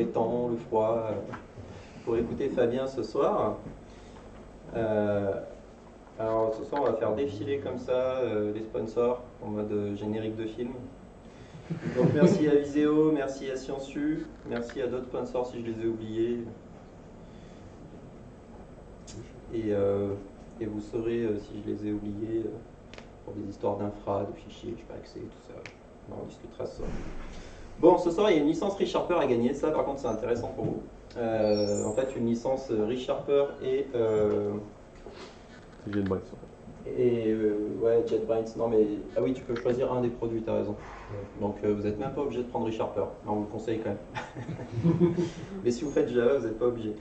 mauvais temps, le froid, pour écouter Fabien ce soir. Alors ce soir on va faire défiler comme ça les sponsors en mode générique de film. Donc merci à Viséo, merci à ScienceU, merci à d'autres sponsors si je les ai oubliés. Et vous saurez si je les ai oubliés pour des histoires d'infra, de fichiers, je sais pas accès, tout ça. On en discutera ce soir. Bon, ce soir il y a une licence Rich Harper à gagner, ça par contre c'est intéressant pour vous. En fait une licence Rich Harper et JetBrains. Ouais, JetBrains, non mais... Ah oui, tu peux choisir un des produits, t'as raison. Donc vous n'êtes même pas obligé de prendre Rich Harper. Non, on vous le conseille quand même. Mais si vous faites Java, vous n'êtes pas obligé.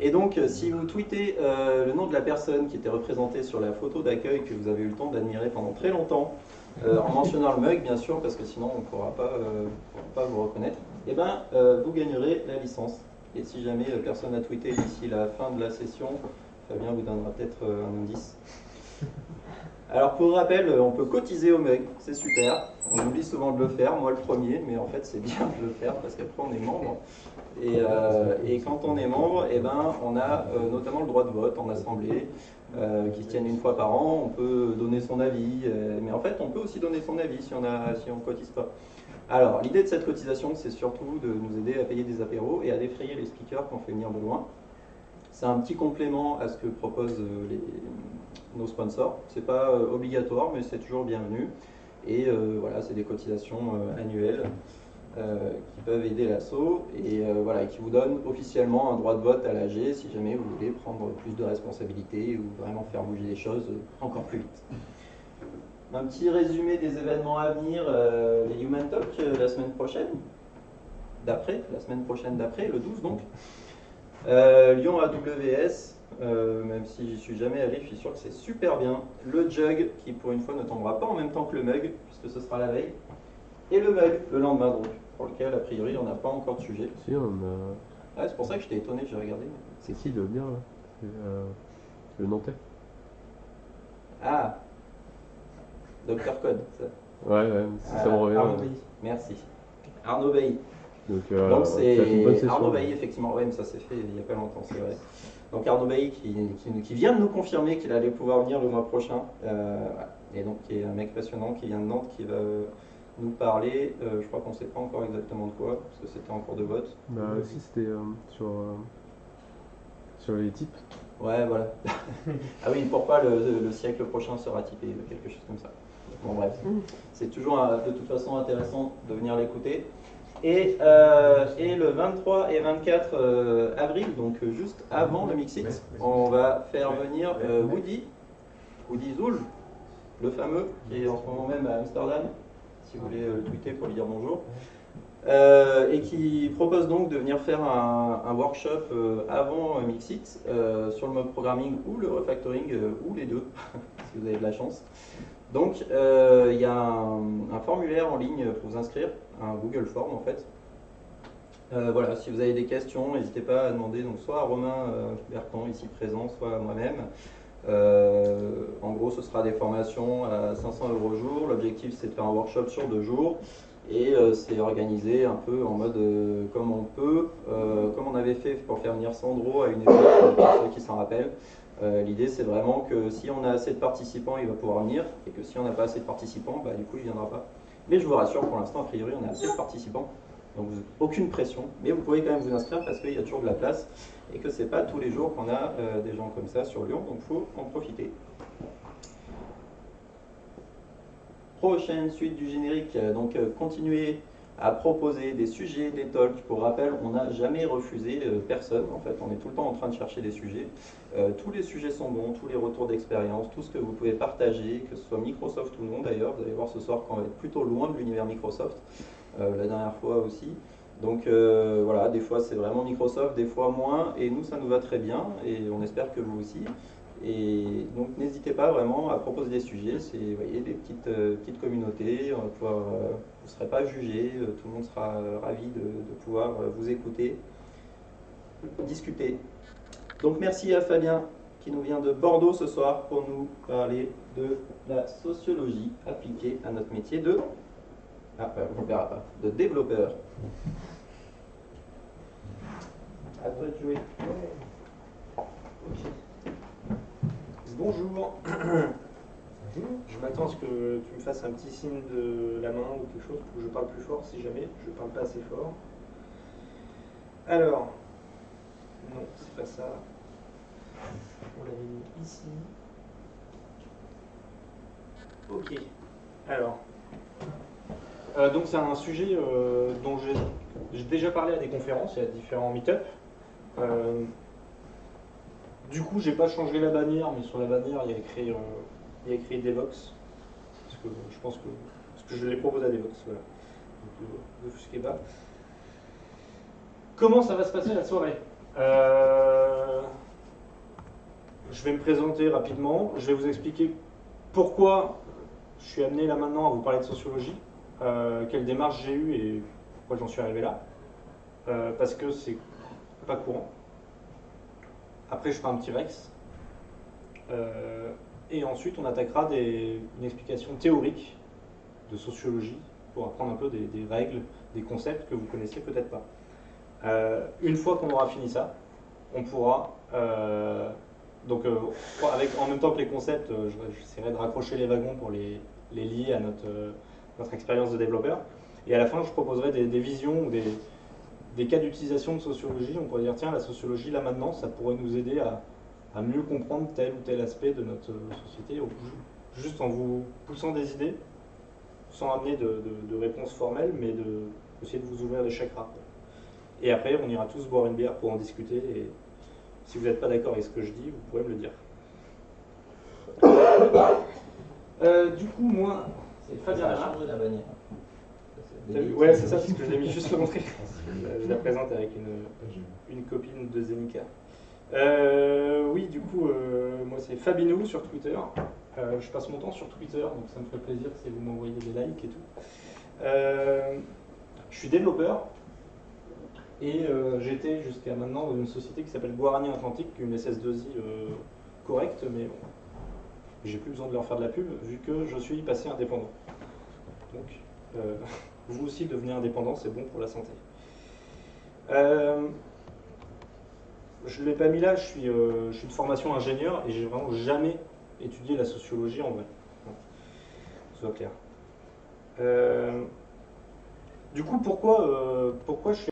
Et donc, si vous tweetez le nom de la personne qui était représentée sur la photo d'accueil que vous avez eu le temps d'admirer pendant très longtemps, en mentionnant le mug, bien sûr, parce que sinon on ne pourra pas vous reconnaître, et ben vous gagnerez la licence. Et si jamais personne n'a tweeté d'ici la fin de la session, Fabien vous donnera peut-être un indice. Alors pour rappel, on peut cotiser au mug, c'est super. On oublie souvent de le faire, moi le premier, mais en fait c'est bien de le faire parce qu'après on est membre. Et quand on est membre, eh ben, on a notamment le droit de vote en assemblée, qui se tiennent une fois par an. On peut donner son avis, mais en fait on peut aussi donner son avis si on ne cotise pas. Alors l'idée de cette cotisation, c'est surtout de nous aider à payer des apéros et à défrayer les speakers qu'on fait venir de loin. C'est un petit complément à ce que proposent nos sponsors. C'est pas obligatoire, mais c'est toujours bienvenu. Et voilà, c'est des cotisations annuelles qui peuvent aider l'asso et voilà, qui vous donnent officiellement un droit de vote à l'AG si jamais vous voulez prendre plus de responsabilités ou vraiment faire bouger les choses encore plus vite. Un petit résumé des événements à venir, les Human Talk la semaine prochaine, la semaine prochaine d'après, le 12 donc. Lyon AWS, même si j'y suis jamais allé, je suis sûr que c'est super bien. Le Jug, qui pour une fois ne tombera pas en même temps que le Mug, puisque ce sera la veille. Et le Mug, le lendemain donc, pour lequel a priori on n'a pas encore de sujet. Si, on a... Ouais, c'est pour ça que j'étais étonné, j'ai regardé. C'est qui le bien là le Nantais. Ah, Dr Code, ça. Ouais, ça me revient. Arnaud Bailly, merci. Arnaud Bailly. Donc c'est Arnaud Bailly, effectivement, ouais, mais ça s'est fait il n'y a pas longtemps, c'est vrai. Donc Arnaud Bailly qui vient de nous confirmer qu'il allait pouvoir venir le mois prochain, et donc qui est un mec passionnant qui vient de Nantes, qui va nous parler, je crois qu'on ne sait pas encore exactement de quoi, parce que c'était en cours de vote. Bah si, c'était sur les types. Ouais, voilà. Ah oui, pourquoi le siècle prochain sera typé, quelque chose comme ça. Bon bref, c'est toujours de toute façon intéressant de venir l'écouter. Et le 23 et 24 avril, donc juste avant le Mixit, on va faire venir Woody Zoul, le fameux, qui est en ce moment même à Amsterdam, si vous voulez le tweeter pour lui dire bonjour, et qui propose donc de venir faire un workshop avant Mixit sur le mob programming ou le refactoring, ou les deux, si vous avez de la chance. Donc il y a un formulaire en ligne pour vous inscrire, un Google Form en fait. Voilà, si vous avez des questions, n'hésitez pas à demander donc soit à Romain Berton ici présent, soit à moi-même. En gros, ce sera des formations à 500 € jour. L'objectif, c'est de faire un workshop sur 2 jours. Et c'est organisé un peu en mode comme on peut, comme on avait fait pour faire venir Sandro à une époque, pour ceux qui s'en rappellent. L'idée, c'est vraiment que si on a assez de participants, il va pouvoir venir, et que si on n'a pas assez de participants, bah, du coup, il ne viendra pas. Mais je vous rassure, pour l'instant, a priori, on a assez de participants, donc aucune pression. Mais vous pouvez quand même vous inscrire parce qu'il y a toujours de la place, et que ce n'est pas tous les jours qu'on a des gens comme ça sur Lyon, donc il faut en profiter. Prochaine suite du générique, donc continuez à proposer des sujets, des talks. Pour rappel, on n'a jamais refusé personne, en fait, on est tout le temps en train de chercher des sujets. Tous les sujets sont bons, tous les retours d'expérience, tout ce que vous pouvez partager, que ce soit Microsoft ou non d'ailleurs. Vous allez voir ce soir qu'on va être plutôt loin de l'univers Microsoft, la dernière fois aussi. Donc voilà, des fois c'est vraiment Microsoft, des fois moins, et nous ça nous va très bien, et on espère que vous aussi. Et donc n'hésitez pas vraiment à proposer des sujets, c'est vous voyez, des petites communautés, on va pouvoir, vous ne serez pas jugés, tout le monde sera ravi de pouvoir vous écouter, discuter. Donc merci à Fabien qui nous vient de Bordeaux ce soir pour nous parler de la sociologie appliquée à notre métier de... Ah, on ne verra pas, de développeur. À toi de jouer. Ok. Bonjour. Je m'attends à ce que tu me fasses un petit signe de la main ou quelque chose pour que je parle plus fort si jamais je parle pas assez fort. Alors, non, c'est pas ça. On l'avait mis ici. Ok. Alors, donc c'est un sujet dont j'ai déjà parlé à des conférences et à différents meet-up. Du coup, j'ai pas changé la bannière, mais sur la bannière, il y a écrit Devox. Parce que je pense que parce que je l'ai proposé à Devox, voilà. Donc, ne offusquez pas. Comment ça va se passer la soirée? Je vais me présenter rapidement. Je vais vous expliquer pourquoi je suis amené là maintenant à vous parler de sociologie, quelle démarche j'ai eue et pourquoi j'en suis arrivé là. Parce que c'est pas courant. Après, je ferai un petit Rex. Et ensuite, on attaquera une explication théorique de sociologie pour apprendre un peu des règles, des concepts que vous connaissez peut-être pas. Une fois qu'on aura fini ça, on pourra, en même temps que les concepts, j'essaierai de raccrocher les wagons pour les lier à notre expérience de développeur. Et à la fin, je proposerai des visions ou des cas d'utilisation de sociologie. On pourrait dire, tiens, la sociologie, là maintenant, ça pourrait nous aider à mieux comprendre tel ou tel aspect de notre société, juste en vous poussant des idées, sans amener de réponses formelles, mais essayer de vous ouvrir les chakras. Et après, on ira tous boire une bière pour en discuter. Et si vous n'êtes pas d'accord avec ce que je dis, vous pourrez me le dire. Du coup, moi, c'est Fabien Lamar. La bannière. Ouais, c'est ça, c'est ce que je l'ai mis juste pour montrer. Je la présente avec une copine de Zenica. Oui, du coup, moi c'est Fabinou sur Twitter. Je passe mon temps sur Twitter, donc ça me ferait plaisir si vous m'envoyez des likes et tout. Je suis développeur et j'étais jusqu'à maintenant dans une société qui s'appelle Guarani Atlantique, une SS2I correcte, mais bon, j'ai plus besoin de leur faire de la pub vu que je suis passé indépendant. Donc, vous aussi devenez indépendant, c'est bon pour la santé. Je ne l'ai pas mis là, je suis de formation ingénieur et j'ai vraiment jamais étudié la sociologie en vrai. Bon, que ce soit clair. Du coup, pourquoi je fais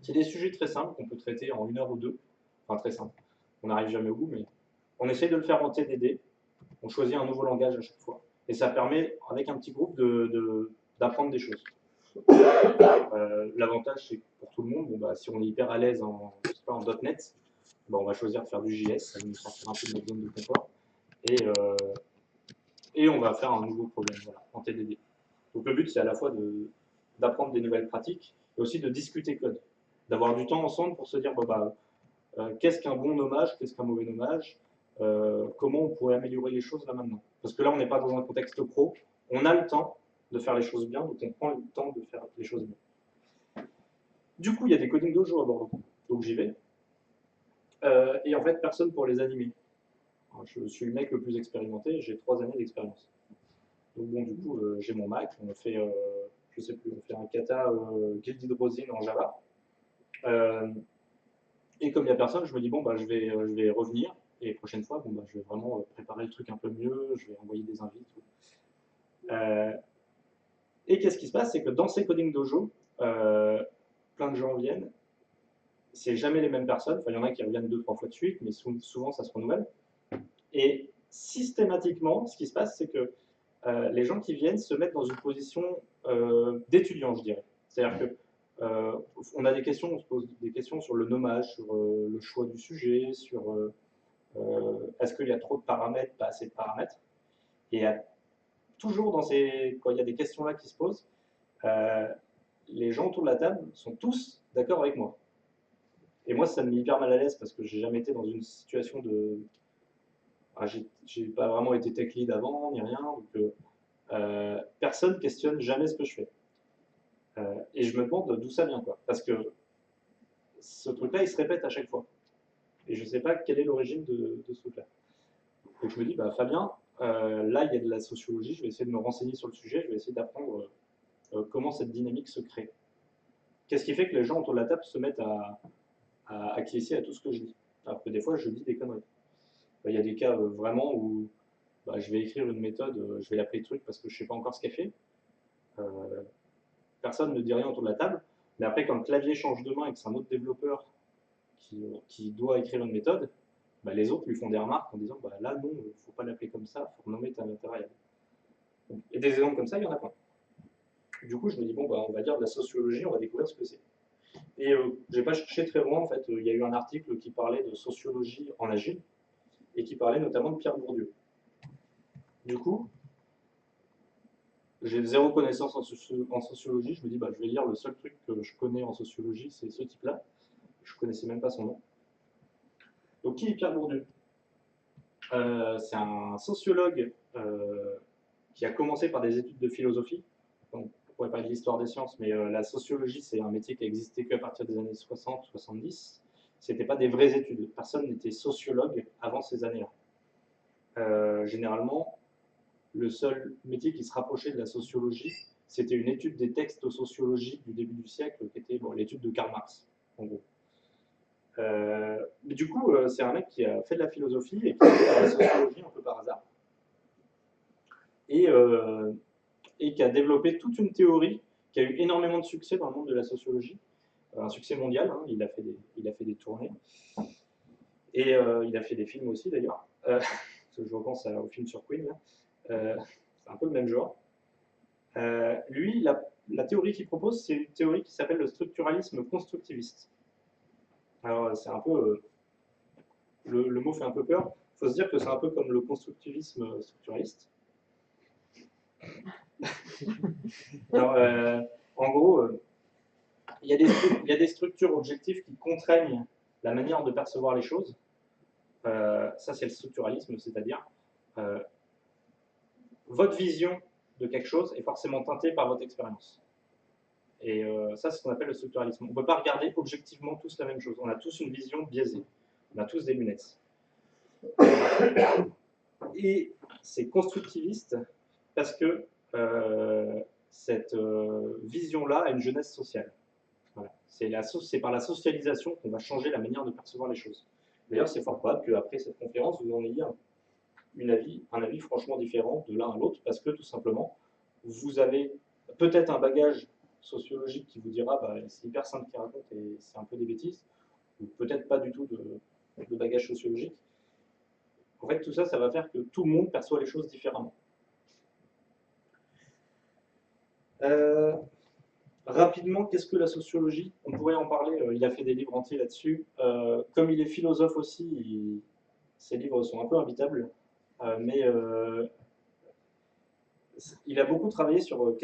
C'est des sujets très simples qu'on peut traiter en 1 heure ou 2. Enfin, très simples. On n'arrive jamais au bout, mais on essaye de le faire en TDD. On choisit un nouveau langage à chaque fois. Et ça permet, avec un petit groupe, d'apprendre des choses. L'avantage, c'est que pour tout le monde, bon, bah, si on est hyper à l'aise en .NET, bah, on va choisir de faire du JS, ça va nous sortir un peu de notre zone de confort. Et on va faire un nouveau problème voilà, en TDD. Donc le but, c'est à la fois d'apprendre des nouvelles pratiques, et aussi de discuter code. D'avoir du temps ensemble pour se dire, qu'est-ce qu'un bon nommage, qu'est-ce qu'un mauvais nommage, comment on pourrait améliorer les choses là maintenant. Parce que là, on n'est pas dans un contexte pro, on a le temps de faire les choses bien, donc on prend le temps de faire les choses bien. Du coup, il y a des coding dojo à Bordeaux, donc j'y vais. Et en fait, personne pour les animer. Alors, je suis le mec le plus expérimenté, j'ai 3 années d'expérience. Donc bon, du coup, j'ai mon Mac, on fait, je sais plus, on fait un kata guild hydrosine en Java. Et comme il n'y a personne, je me dis, bon, bah, je vais revenir. Et la prochaine fois, bon, bah, je vais vraiment préparer le truc un peu mieux, je vais envoyer des invites. Euh, et qu'est-ce qui se passe? C'est que dans ces coding dojo, plein de gens viennent. C'est jamais les mêmes personnes. Enfin, il y en a qui reviennent 2-3 fois de suite, mais souvent ça se renouvelle. Et systématiquement, ce qui se passe, c'est que les gens qui viennent se mettent dans une position d'étudiant, je dirais. C'est-à-dire que on a des questions, on se pose des questions sur le nommage, sur le choix du sujet, sur est-ce qu'il y a trop de paramètres, pas assez de paramètres. Et toujours quand il y a des questions là qui se posent, les gens autour de la table sont tous d'accord avec moi. Et moi, ça me met hyper mal à l'aise parce que j'ai jamais été dans une situation de. J'ai pas vraiment été tech lead avant, ni rien. Donc, personne questionne jamais ce que je fais. Et je me demande d'où ça vient, quoi. Parce que ce truc-là, il se répète à chaque fois. Et je ne sais pas quelle est l'origine de ce truc-là. Donc je me dis, bah, Fabien, là, il y a de la sociologie, je vais essayer de me renseigner sur le sujet, je vais essayer d'apprendre comment cette dynamique se crée. Qu'est-ce qui fait que les gens autour de la table se mettent à acquiescer à tout ce que je dis? Alors que des fois, je dis des conneries. Il y a des cas vraiment où bah, je vais écrire une méthode, je vais l'appeler truc parce que je ne sais pas encore ce qu'elle fait. Personne ne dit rien autour de la table. Mais après, quand le clavier change de main et que c'est un autre développeur qui doit écrire une méthode, bah, les autres lui font des remarques en disant bah, là, non, il ne faut pas l'appeler comme ça, il faut nommer ta variable. Et des exemples comme ça, il y en a plein. Du coup, je me dis bon, bah, on va dire de la sociologie, on va découvrir ce que c'est. Et je n'ai pas cherché très loin, en fait, il y a eu un article qui parlait de sociologie en agile et qui parlait notamment de Pierre Bourdieu. Du coup, j'ai zéro connaissance en sociologie, je me dis bah, je vais lire le seul truc que je connais en sociologie, c'est ce type-là. Je ne connaissais même pas son nom. Donc qui est Pierre Bourdieu? C'est un sociologue qui a commencé par des études de philosophie. Donc, on pourrait parler de l'histoire des sciences, mais la sociologie, c'est un métier qui a existé qu'à partir des années 60-70. Ce n'était pas des vraies études. Personne n'était sociologue avant ces années-là. Généralement, le seul métier qui se rapprochait de la sociologie, c'était une étude des textes sociologiques du début du siècle, qui était l'étude de Karl Marx, en gros. Mais du coup, c'est un mec qui a fait de la philosophie et qui a fait de la sociologie un peu par hasard. Et qui a développé toute une théorie qui a eu énormément de succès dans le monde de la sociologie, un succès mondial, hein, il a fait des tournées, et il a fait des films aussi d'ailleurs, je repense au film sur Queen, c'est un peu le même genre. Lui, la théorie qu'il propose, c'est une théorie qui s'appelle le structuralisme constructiviste. Alors, c'est un peu. Le mot fait un peu peur. Il faut se dire que c'est un peu comme le constructivisme structuraliste. Alors, en gros, il y a des structures objectives qui contraignent la manière de percevoir les choses. Ça, c'est le structuralisme, c'est-à-dire votre vision de quelque chose est forcément teintée par votre expérience. Et ça, c'est ce qu'on appelle le structuralisme. On ne peut pas regarder objectivement tous la même chose. On a tous une vision biaisée. On a tous des lunettes. Et c'est constructiviste parce que cette vision-là a une jeunesse sociale. Voilà. C'est par la socialisation qu'on va changer la manière de percevoir les choses. D'ailleurs, c'est fort probable qu'après cette conférence, vous en ayez un avis franchement différent de l'un à l'autre, parce que tout simplement, vous avez peut-être un bagage sociologique qui vous dira bah, c'est hyper simple qu'il raconte et c'est un peu des bêtises, ou peut-être pas du tout de bagage sociologique. En fait, tout ça, ça va faire que tout le monde perçoit les choses différemment. Rapidement, qu'est-ce que la sociologie? On pourrait en parler, il a fait des livres entiers là-dessus. Comme il est philosophe aussi, ses livres sont un peu imbitables, mais il a beaucoup travaillé sur,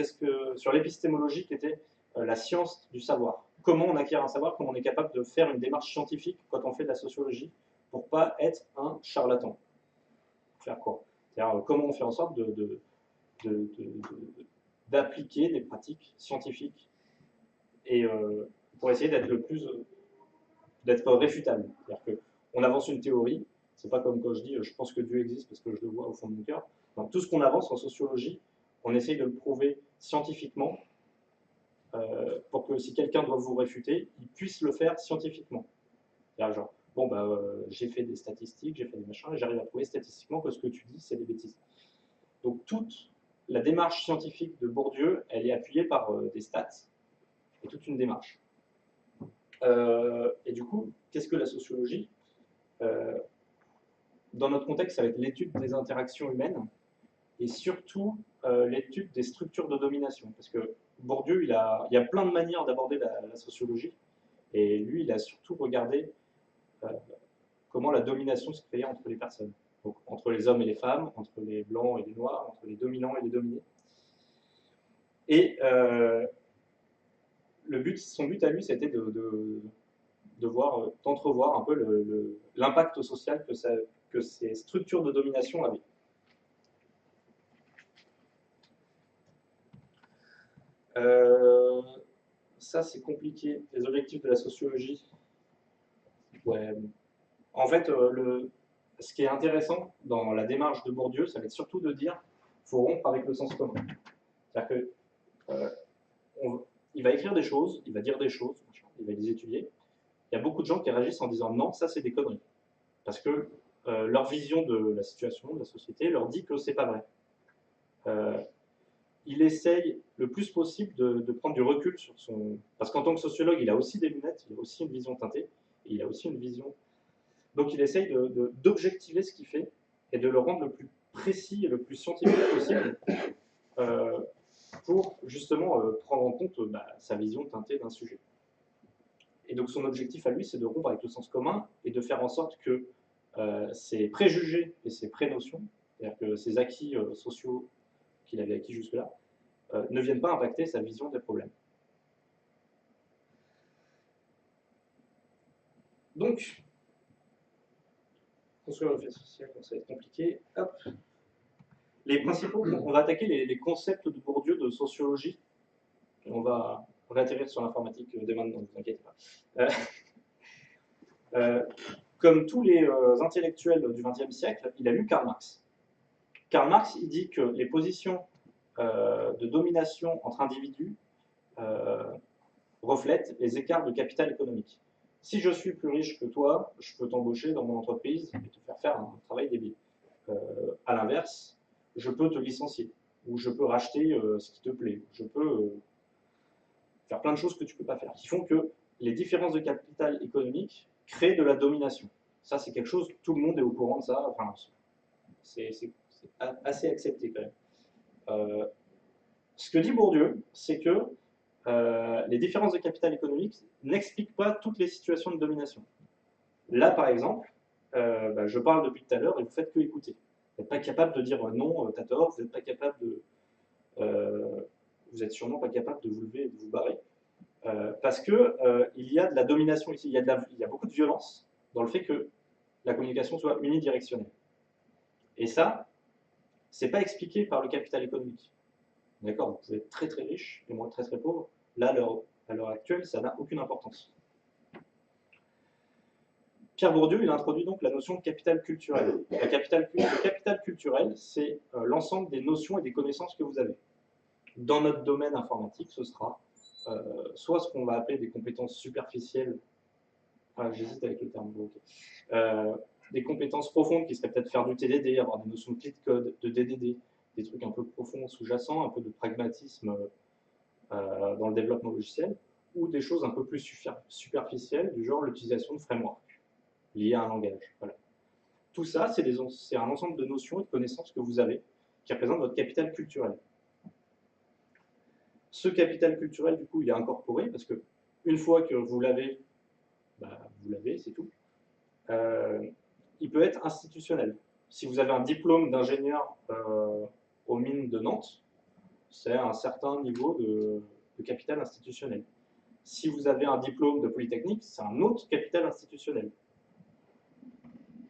sur l'épistémologie qui était la science du savoir. Comment on acquiert un savoir, comment on est capable de faire une démarche scientifique quand on fait de la sociologie pour ne pas être un charlatan. Faire quoi? C'est-à-dire comment on fait en sorte d'appliquer des pratiques scientifiques et pour essayer d'être réfutable. C'est-à-dire qu'on avance une théorie, c'est pas comme quand je dis je pense que Dieu existe parce que je le vois au fond de mon cœur. Donc tout ce qu'on avance en sociologie, on essaye de le prouver scientifiquement pour que si quelqu'un doit vous réfuter, il puisse le faire scientifiquement. C'est-à-dire genre, bon, bah, j'ai fait des statistiques, j'ai fait des machins, et j'arrive à prouver statistiquement que ce que tu dis, c'est des bêtises. Donc toute la démarche scientifique de Bourdieu, elle est appuyée par des stats et toute une démarche. Et du coup, qu'est-ce que la sociologie? Dans notre contexte, ça va être l'étude des interactions humaines et surtout l'étude des structures de domination. Parce que Bourdieu, il y a plein de manières d'aborder la sociologie, et lui, il a surtout regardé comment la domination se créait entre les personnes. Donc, entre les hommes et les femmes, entre les blancs et les noirs, entre les dominants et les dominés. Et son but à lui, c'était d'entrevoir un peu l'impact social que ces structures de domination avaient. Ça, c'est compliqué. Les objectifs de la sociologie. Ouais. En fait, ce qui est intéressant dans la démarche de Bourdieu, ça va être surtout de dire qu'il faut rompre avec le sens commun. C'est-à-dire qu'il va écrire des choses, il va dire des choses, il va les étudier. Il y a beaucoup de gens qui réagissent en disant non, ça c'est des conneries. Parce que leur vision de la situation, de la société, leur dit que c'est pas vrai. Il essaye le plus possible de prendre du recul sur son... Parce qu'en tant que sociologue, il a aussi des lunettes, il a aussi une vision teintée, et il a aussi une vision... Donc il essaye d'objectiver ce qu'il fait et de le rendre le plus précis et le plus scientifique possible pour justement prendre en compte sa vision teintée d'un sujet. Et donc son objectif à lui, c'est de rompre avec le sens commun et de faire en sorte que ses préjugés et ses prénotions, c'est-à-dire que ces acquis sociaux qu'il avait acquis jusque-là, ne viennent pas impacter sa vision des problèmes. Donc, construire le fait social, ça va être compliqué. Hop. Les principaux, on va attaquer les concepts de Bourdieu de sociologie. Et on va réatterrir sur l'informatique dès maintenant, ne vous inquiétez pas. Comme tous les intellectuels du XXe siècle, il a lu Karl Marx. Karl Marx, il dit que les positions de domination entre individus reflètent les écarts de capital économique. Si je suis plus riche que toi, je peux t'embaucher dans mon entreprise et te faire un travail débile. À l'inverse, je peux te licencier, ou je peux racheter ce qui te plaît, je peux faire plein de choses que tu ne peux pas faire, qui font que les différences de capital économique créent de la domination. Ça, c'est quelque chose, tout le monde est au courant de ça, enfin, c'est assez accepté quand même. Ce que dit Bourdieu, c'est que les différences de capital économique n'expliquent pas toutes les situations de domination. Là, par exemple, je parle depuis tout à l'heure et vous faites que écouter. Vous n'êtes pas capable de dire non, t'as tort, vous n'êtes pas capable de... vous n'êtes sûrement pas capable de vous lever et de vous barrer. Parce que il y a de la domination ici, il y a beaucoup de violence dans le fait que la communication soit unidirectionnelle. Et ça, c'est pas expliqué par le capital économique. D'accord, vous pouvez être très très riche et moi très très pauvre. Là, à l'heure actuelle, ça n'a aucune importance. Pierre Bourdieu, il introduit donc la notion de capital culturel. Le capital culturel, c'est l'ensemble des notions et des connaissances que vous avez. Dans notre domaine informatique, ce sera soit ce qu'on va appeler des compétences superficielles, j'hésite avec le terme, des compétences profondes qui seraient peut-être faire du TDD, avoir des notions de clé de code, de DDD, des trucs un peu profonds, sous-jacents, un peu de pragmatisme dans le développement logiciel, ou des choses un peu plus superficielles, du genre l'utilisation de frameworks liés à un langage. Voilà. Tout ça, c'est un ensemble de notions et de connaissances que vous avez qui représentent votre capital culturel. Ce capital culturel, du coup, il est incorporé parce que une fois que vous l'avez, vous l'avez, c'est tout. Il peut être institutionnel. Si vous avez un diplôme d'ingénieur aux mines de Nantes, c'est un certain niveau de capital institutionnel. Si vous avez un diplôme de Polytechnique, c'est un autre capital institutionnel.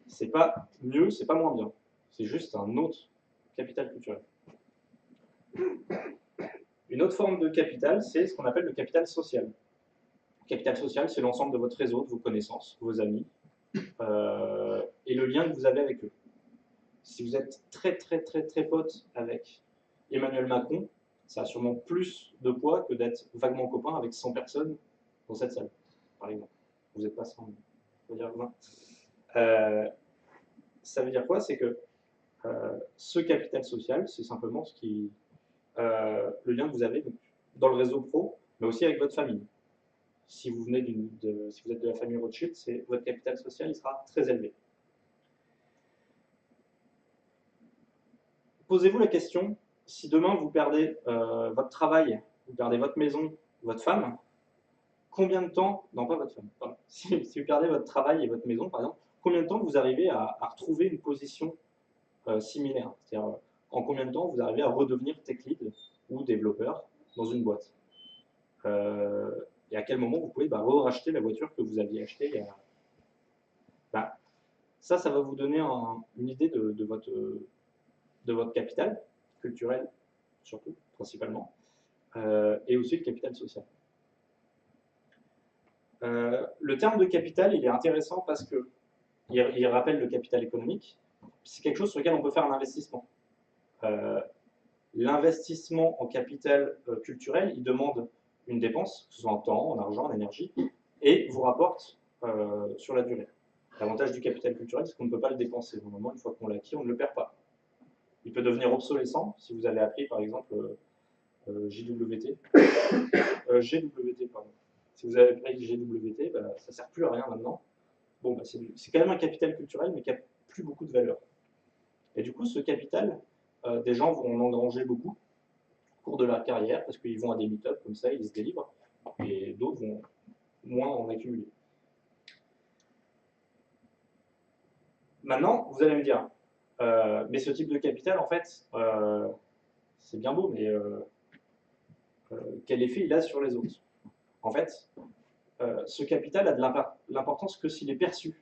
C'est pas mieux, c'est pas moins bien. C'est juste un autre capital culturel. Une autre forme de capital, c'est ce qu'on appelle le capital social. Le capital social, c'est l'ensemble de votre réseau, de vos connaissances, vos amis, et le lien que vous avez avec eux. Si vous êtes très très très très pote avec Emmanuel Macron, ça a sûrement plus de poids que d'être vaguement copain avec 100 personnes dans cette salle, par exemple. Vous n'êtes pas 100. on va dire 20. Ça veut dire quoi? C'est que ce capital social, c'est simplement le lien que vous avez donc, dans le réseau pro, mais aussi avec votre famille. Si vous venez si vous êtes de la famille Rothschild, votre capital social il sera très élevé. Posez-vous la question, si demain vous perdez votre travail, vous perdez votre maison, votre femme, combien de temps, non pas votre femme, pardon, si vous perdez votre travail et votre maison par exemple, combien de temps vous arrivez à retrouver une position similaire? C'est-à-dire en combien de temps vous arrivez à redevenir tech lead ou développeur dans une boîte? Et à quel moment vous pouvez racheter la voiture que vous aviez achetée ça va vous donner une idée de votre capital culturel, surtout, principalement, et aussi le capital social. Le terme de capital, il est intéressant parce que il rappelle le capital économique. C'est quelque chose sur lequel on peut faire un investissement. L'investissement en capital culturel, il demande une dépense, que ce soit en temps, en argent, en énergie, et vous rapporte sur la durée. L'avantage du capital culturel, c'est qu'on ne peut pas le dépenser. Normalement, une fois qu'on l'a acquis, on ne le perd pas. Il peut devenir obsolescent si vous avez appris, par exemple, GWT, pardon. Si vous avez appris GWT, ça ne sert plus à rien maintenant. Bon, c'est quand même un capital culturel, mais qui n'a plus beaucoup de valeur. Et du coup, ce capital, des gens vont en engranger beaucoup au cours de leur carrière, parce qu'ils vont à des meet-ups comme ça, ils se délivrent, et d'autres vont moins en accumuler. Maintenant, vous allez me dire, mais ce type de capital, en fait, c'est bien beau, mais quel effet il a sur les autres? En fait, ce capital a de l'importance que s'il est perçu.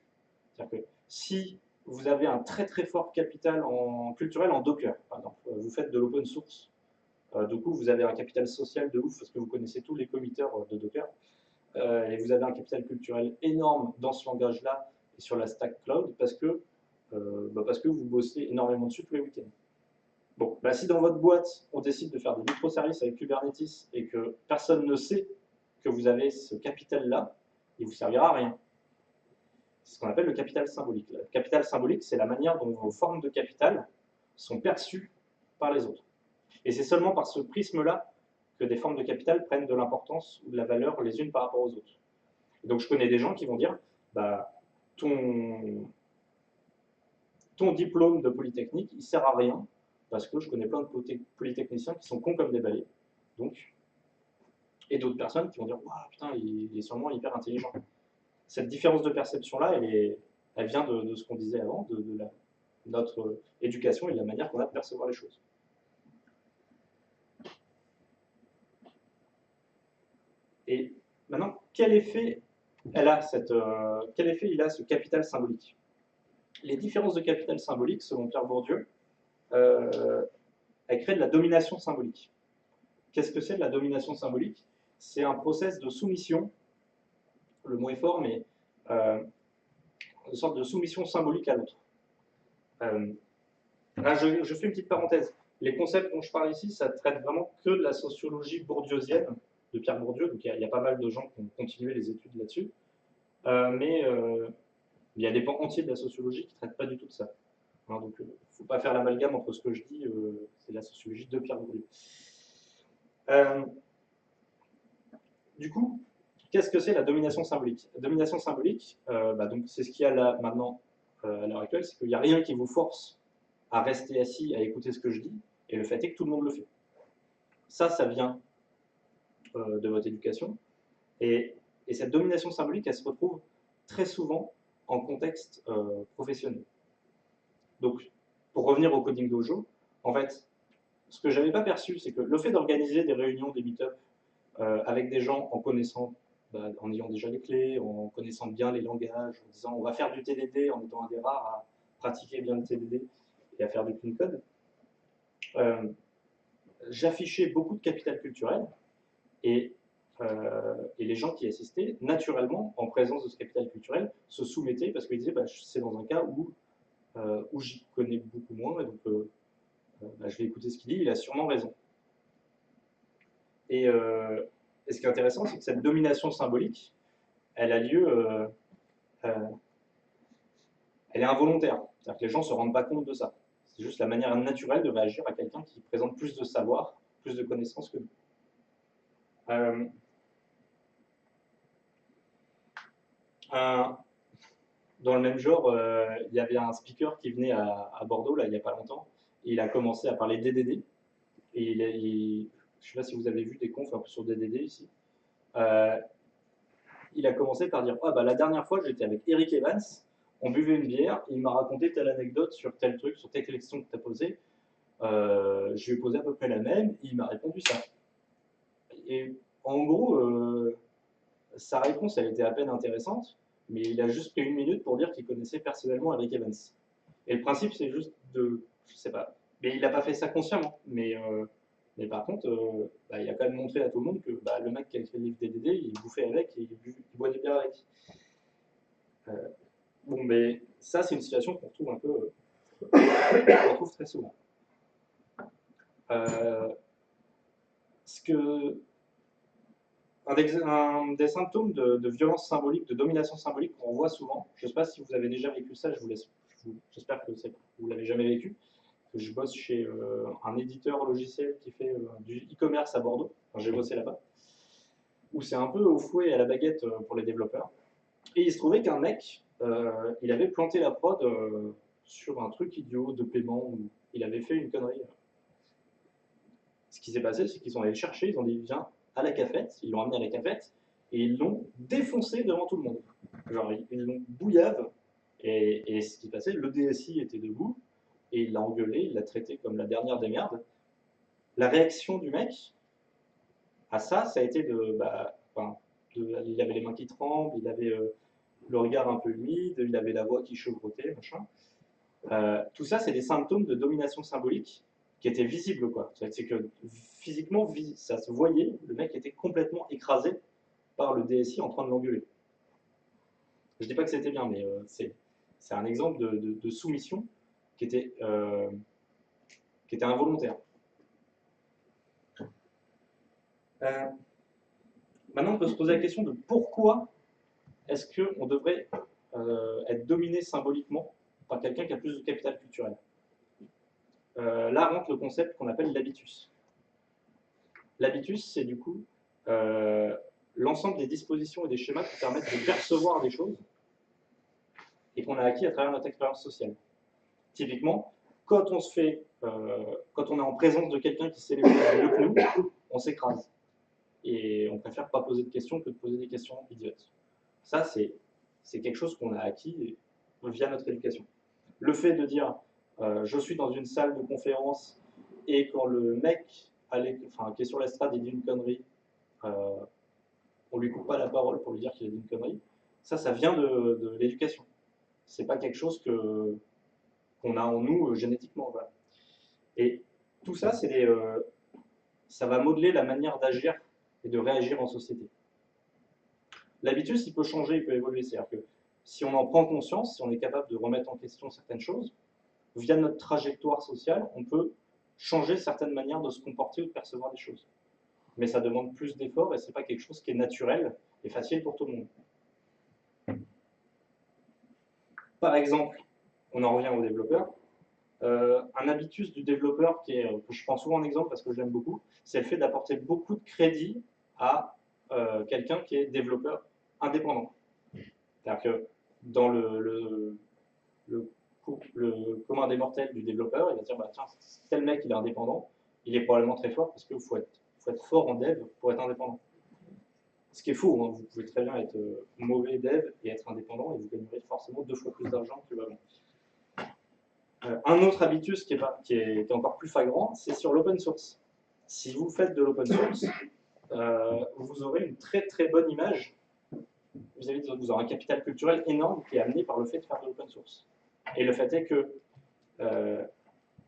C'est-à-dire que si vous avez un très très fort capital culturel en Docker, par exemple, vous faites de l'open source, du coup vous avez un capital social de ouf parce que vous connaissez tous les committeurs de Docker, et vous avez un capital culturel énorme dans ce langage-là et sur la stack cloud parce que vous bossez énormément dessus tous les week-ends. Bon, si dans votre boîte, on décide de faire des microservices avec Kubernetes et que personne ne sait que vous avez ce capital-là, il ne vous servira à rien. C'est ce qu'on appelle le capital symbolique. Le capital symbolique, c'est la manière dont vos formes de capital sont perçues par les autres. Et c'est seulement par ce prisme-là que des formes de capital prennent de l'importance ou de la valeur les unes par rapport aux autres. Et donc je connais des gens qui vont dire, ton diplôme de Polytechnique, il ne sert à rien, parce que je connais plein de polytechniciens qui sont cons comme des balais. Donc, et d'autres personnes qui vont dire, putain, il est sûrement hyper intelligent. Cette différence de perception-là, elle vient de ce qu'on disait avant, de notre éducation et de la manière qu'on a de percevoir les choses. Et maintenant, quel effet il a ce capital symbolique? Les différences de capital symbolique, selon Pierre Bourdieu, elles créent de la domination symbolique. Qu'est-ce que c'est de la domination symbolique? C'est un process de soumission, le mot est fort, mais une sorte de soumission symbolique à l'autre. Là, je fais une petite parenthèse. Les concepts dont je parle ici, ça traite vraiment que de la sociologie bourdieusienne de Pierre Bourdieu, donc il y a pas mal de gens qui ont continué les études là-dessus, mais il y a des pans entiers de la sociologie qui ne traitent pas du tout de ça. Alors, donc, il ne faut pas faire l'amalgame entre ce que je dis, c'est la sociologie de Pierre Bourdieu. Du coup, qu'est-ce que c'est la domination symbolique? La domination symbolique, c'est ce qu'il y a là maintenant à l'heure actuelle, c'est qu'il n'y a rien qui vous force à rester assis, à écouter ce que je dis, et le fait est que tout le monde le fait. Ça vient de votre éducation, et cette domination symbolique, elle se retrouve très souvent en contexte professionnel. Donc, pour revenir au Coding Dojo, en fait, ce que je n'avais pas perçu, c'est que le fait d'organiser des réunions, des meet-ups, avec des gens en connaissant, en ayant déjà les clés, en connaissant bien les langages, en disant on va faire du TDD, en étant un des rares à pratiquer bien le TDD et à faire du clean code, j'affichais beaucoup de capital culturel et les gens qui assistaient, naturellement, en présence de ce capital culturel, se soumettaient parce qu'ils disaient c'est dans un cas où j'y connais beaucoup moins, et donc je vais écouter ce qu'il dit, il a sûrement raison. Et ce qui est intéressant, c'est que cette domination symbolique, elle a lieu elle est involontaire. C'est-à-dire que les gens ne se rendent pas compte de ça. C'est juste la manière naturelle de réagir à quelqu'un qui présente plus de savoir, plus de connaissances que nous. Dans le même genre, il y avait un speaker qui venait à Bordeaux, là, il n'y a pas longtemps, et il a commencé à parler DDD. Et je ne sais pas si vous avez vu des confs un peu sur DDD ici. Il a commencé par dire ah, bah, la dernière fois, j'étais avec Eric Evans, on buvait une bière, il m'a raconté telle anecdote sur tel truc, sur telle question que tu as posée. Je lui ai posé à peu près la même, et il m'a répondu ça. Et en gros, sa réponse, elle était à peine intéressante, mais il a juste pris 1 minute pour dire qu'il connaissait personnellement Eric Evans. Et le principe, c'est juste de, je sais pas, mais il n'a pas fait ça consciemment, mais par contre, bah, il a quand même montré à tout le monde que bah, le mec qui a écrit le livre DDD, il bouffait avec et il boit des bières avec. Bon, mais ça, c'est une situation qu'on retrouve un peu, qu'on retrouve très souvent. Un des symptômes de violence symbolique, de domination symbolique qu'on voit souvent, je ne sais pas si vous avez déjà vécu ça, j'espère que vous ne l'avez jamais vécu. Je bosse chez un éditeur logiciel qui fait du e-commerce à Bordeaux, enfin, j'ai bossé là-bas, où c'est un peu au fouet et à la baguette pour les développeurs. Et il se trouvait qu'un mec, il avait planté la prod sur un truc idiot de paiement, où il avait fait une connerie. Ce qui s'est passé, c'est qu'ils sont allés le chercher, ils ont dit viens à la cafette, ils l'ont amené à la cafette, et ils l'ont défoncé devant tout le monde. Genre, ils l'ont bouillave, et ce qui s'est passé, le DSI était debout, et il l'a engueulé, il l'a traité comme la dernière des merdes. La réaction du mec à ça, ça a été il avait les mains qui tremblent, il avait le regard un peu humide, il avait la voix qui chevrotait, machin. Tout ça, c'est des symptômes de domination symbolique qui étaient visibles, quoi. C'est que physiquement, ça se voyait, le mec était complètement écrasé par le DSI en train de l'engueuler. Je dis pas que c'était bien, mais c'est un exemple de soumission qui était involontaire. Maintenant, on peut se poser la question de pourquoi est-ce qu'on devrait être dominé symboliquement par quelqu'un qui a plus de capital culturel. Là rentre le concept qu'on appelle l'habitus. L'habitus, c'est du coup l'ensemble des dispositions et des schémas qui permettent de percevoir des choses et qu'on a acquis à travers notre expérience sociale. Typiquement, quand on est en présence de quelqu'un qui sait les choses mieux que nous, on s'écrase. Et on préfère pas poser de questions que de poser des questions idiotes. Ça, c'est quelque chose qu'on a acquis via notre éducation. Le fait de dire je suis dans une salle de conférence et quand le mec qui est sur l'estrade il dit une connerie, on lui coupe pas la parole pour lui dire qu'il a dit une connerie, ça vient de l'éducation. C'est pas quelque chose qu'on a en nous génétiquement. Voilà. Et tout ça, ça va modeler la manière d'agir et de réagir en société. L'habitus, il peut changer, il peut évoluer. C'est-à-dire que si on en prend conscience, si on est capable de remettre en question certaines choses, via notre trajectoire sociale, on peut changer certaines manières de se comporter ou de percevoir des choses. Mais ça demande plus d'efforts et ce n'est pas quelque chose qui est naturel et facile pour tout le monde. Par exemple, on en revient aux développeurs. Un habitus du développeur que je prends souvent en exemple parce que je l'aime beaucoup, c'est le fait d'apporter beaucoup de crédit à quelqu'un qui est développeur indépendant. C'est-à-dire que dans le commun des mortels du développeur, il va dire bah, tiens, tel mec il est indépendant, il est probablement très fort parce qu'il faut être fort en dev pour être indépendant. Ce qui est faux, hein, vous pouvez très bien être mauvais dev et être indépendant et vous gagnerez forcément 2 fois plus d'argent que avant. Un autre habitus qui est encore plus flagrant, c'est sur l'open source. Si vous faites de l'open source, vous aurez une très très bonne image vis-à-vis de vous aurez un capital culturel énorme qui est amené par le fait de faire de l'open source. Et le fait est que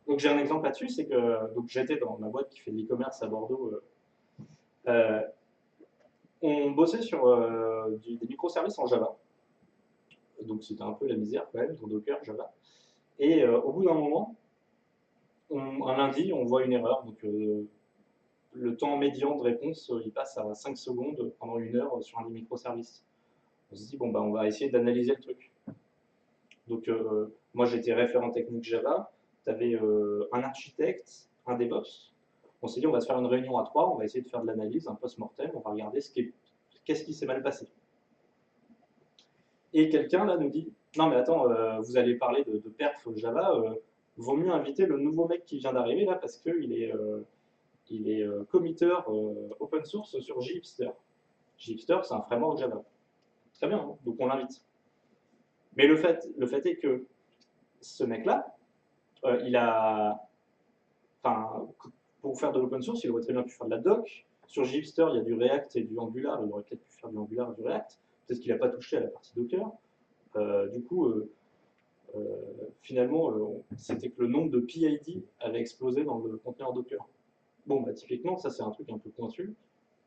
donc j'ai un exemple là-dessus, c'est que donc j'étais dans ma boîte qui fait de l'e-commerce à Bordeaux. On bossait sur des microservices en Java. Donc c'était un peu la misère quand même, dans Docker, Java. Et au bout d'un moment, un lundi, on voit une erreur. Donc le temps médian de réponse, il passe à 5 secondes pendant 1 heure sur un des microservices. On se dit, bon, bah, on va essayer d'analyser le truc. Donc, moi, j'étais référent technique Java. Tu avais un architecte, un DevOps. On s'est dit, on va se faire une réunion à 3, on va essayer de faire de l'analyse, un post-mortem, on va regarder qu'est-ce qui s'est mal passé. Et quelqu'un, là, nous dit, non, mais attends, vous allez parler de perf Java, vaut mieux inviter le nouveau mec qui vient d'arriver, là, parce qu'il est, committeur open source sur Gipster. Gipster, c'est un framework Java. Très bien, hein, donc on l'invite. Mais le fait est que ce mec-là, il a, enfin, pour faire de l'open source, il aurait très bien pu faire de la doc. Sur Gipster, il y a du React et du Angular, il aurait peut-être pu faire du Angular et du React. Peut-être qu'il n'a pas touché à la partie Docker. Du coup, finalement, c'était que le nombre de PID avait explosé dans le conteneur Docker. Bon, bah, typiquement, ça c'est un truc un peu pointu.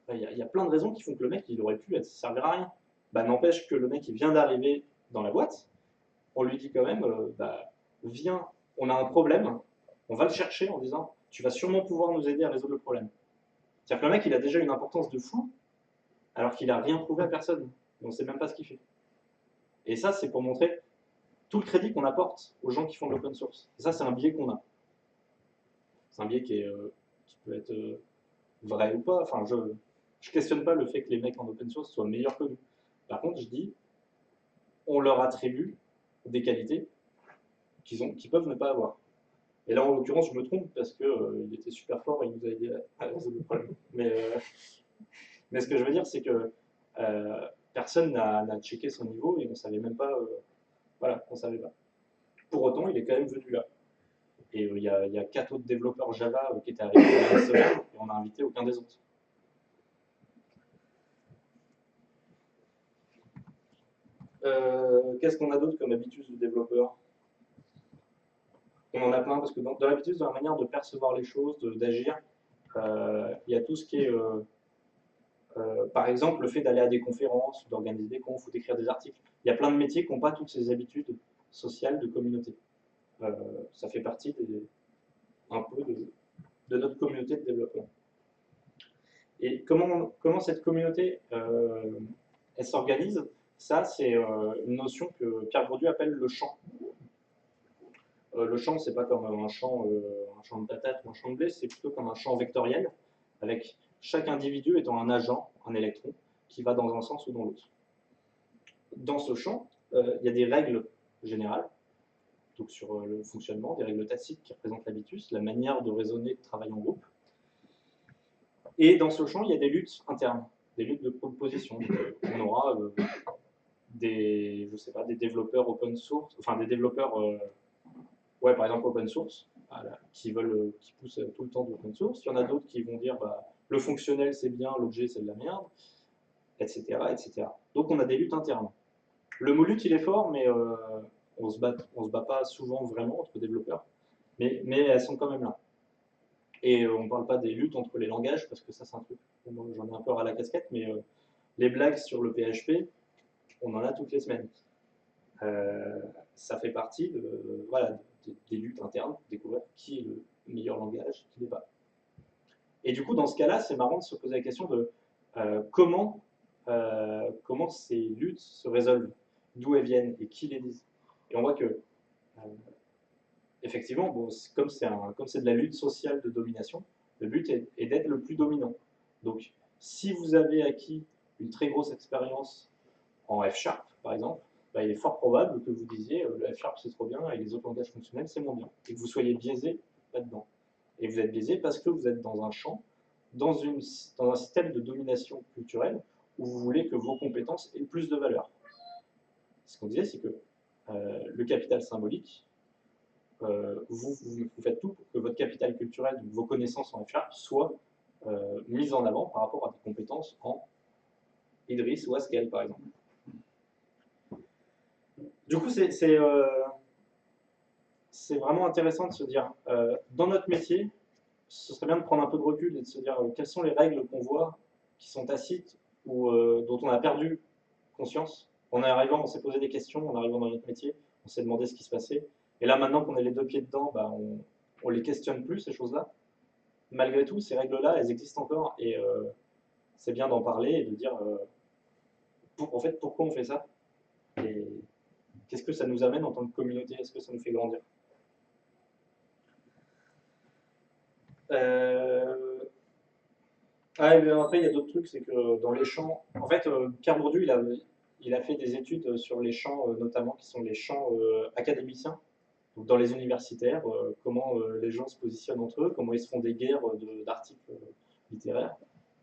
Il y a plein de raisons qui font que le mec, il aurait pu servir à rien. Bah, n'empêche que le mec, il vient d'arriver dans la boîte, on lui dit quand même, bah, viens, on a un problème, on va le chercher en disant, tu vas sûrement pouvoir nous aider à résoudre le problème. C'est-à-dire que le mec, il a déjà une importance de fou, alors qu'il n'a rien prouvé à personne. On ne sait même pas ce qu'il fait. Et ça, c'est pour montrer tout le crédit qu'on apporte aux gens qui font de l'open source. Et ça, c'est un biais qu'on a. C'est un biais qui peut être vrai ou pas. Enfin, je ne questionne pas le fait que les mecs en open source soient meilleurs que nous. Par contre, je dis, on leur attribue des qualités qu'ils peuvent ne pas avoir. Et là, en l'occurrence, je me trompe parce qu'il était super fort et il nous a aidé à résoudre le problème. Mais ce que je veux dire, c'est que personne n'a checké son niveau et on ne savait même pas. Voilà, on ne savait pas. Pour autant, il est quand même venu là. Et il y a 4 autres développeurs Java qui étaient arrivés la semaine et on n'a invité aucun des autres. Qu'est-ce qu'on a d'autre comme habitude de développeur? On en a plein parce que dans l'habitude, dans la manière de percevoir les choses, d'agir, il y a tout ce qui est, par exemple, le fait d'aller à des conférences, d'organiser des confs ou d'écrire des articles. Il y a plein de métiers qui n'ont pas toutes ces habitudes sociales de communauté. Ça fait partie un peu de notre communauté de développement. Et comment cette communauté elle s'organise? Ça, c'est une notion que Pierre Bourdieu appelle le champ. Le champ, c'est pas comme un champ de patates ou un champ de blé, c'est plutôt comme un champ vectoriel, avec chaque individu étant un agent, un électron, qui va dans un sens ou dans l'autre. Dans ce champ, il y a des règles générales, donc sur le fonctionnement, des règles tacites qui représentent l'habitus, la manière de raisonner, de travailler en groupe. Et dans ce champ, il y a des luttes internes, des luttes de position. On aura des développeurs open source, enfin des développeurs, par exemple open source, voilà, qui poussent tout le temps de l'open source. Il y en a d'autres qui vont dire bah, le fonctionnel c'est bien, l'objet c'est de la merde, etc., etc. Donc on a des luttes internes. Le mot lutte il est fort, mais on se bat pas souvent vraiment entre développeurs, mais elles sont quand même là. Et on ne parle pas des luttes entre les langages, parce que ça c'est un truc, j'en ai un peu à la casquette, mais les blagues sur le PHP, on en a toutes les semaines. Ça fait partie des luttes internes, découvrir qui est le meilleur langage, qui n'est pas. Et du coup, dans ce cas-là, c'est marrant de se poser la question de comment ces luttes se résolvent, d'où elles viennent et qui les disent. Et on voit que, effectivement, bon, comme c'est de la lutte sociale de domination, le but est d'être le plus dominant. Donc, si vous avez acquis une très grosse expérience en F#, par exemple, bah, il est fort probable que vous disiez le F# c'est trop bien et les autres langages fonctionnels c'est moins bien. Et que vous soyez biaisé là-dedans. Et vous êtes biaisé parce que vous êtes dans un champ, dans un système de domination culturelle où vous voulez que vos compétences aient le plus de valeur. Ce qu'on disait, c'est que le capital symbolique, vous faites tout pour que votre capital culturel, donc vos connaissances en F# soient mises en avant par rapport à des compétences en Idris ou Haskell, par exemple. Du coup, c'est vraiment intéressant de se dire, dans notre métier, ce serait bien de prendre un peu de recul et de se dire quelles sont les règles qu'on voit qui sont tacites ou dont on a perdu conscience. En arrivant, on s'est posé des questions, en arrivant dans notre métier, on s'est demandé ce qui se passait. Et là, maintenant qu'on a les deux pieds dedans, bah, on les questionne plus, ces choses-là. Malgré tout, ces règles-là, elles existent encore et c'est bien d'en parler et de dire en fait, pourquoi on fait ça? Et qu'est-ce que ça nous amène en tant que communauté? Est-ce que ça nous fait grandir? Ah, et bien après, il y a d'autres trucs, c'est que dans les champs, en fait, Pierre Bourdieu, il a fait des études sur les champs, notamment qui sont les champs académiciens, donc dans les universitaires, comment les gens se positionnent entre eux, comment ils se font des guerres d'articles littéraires.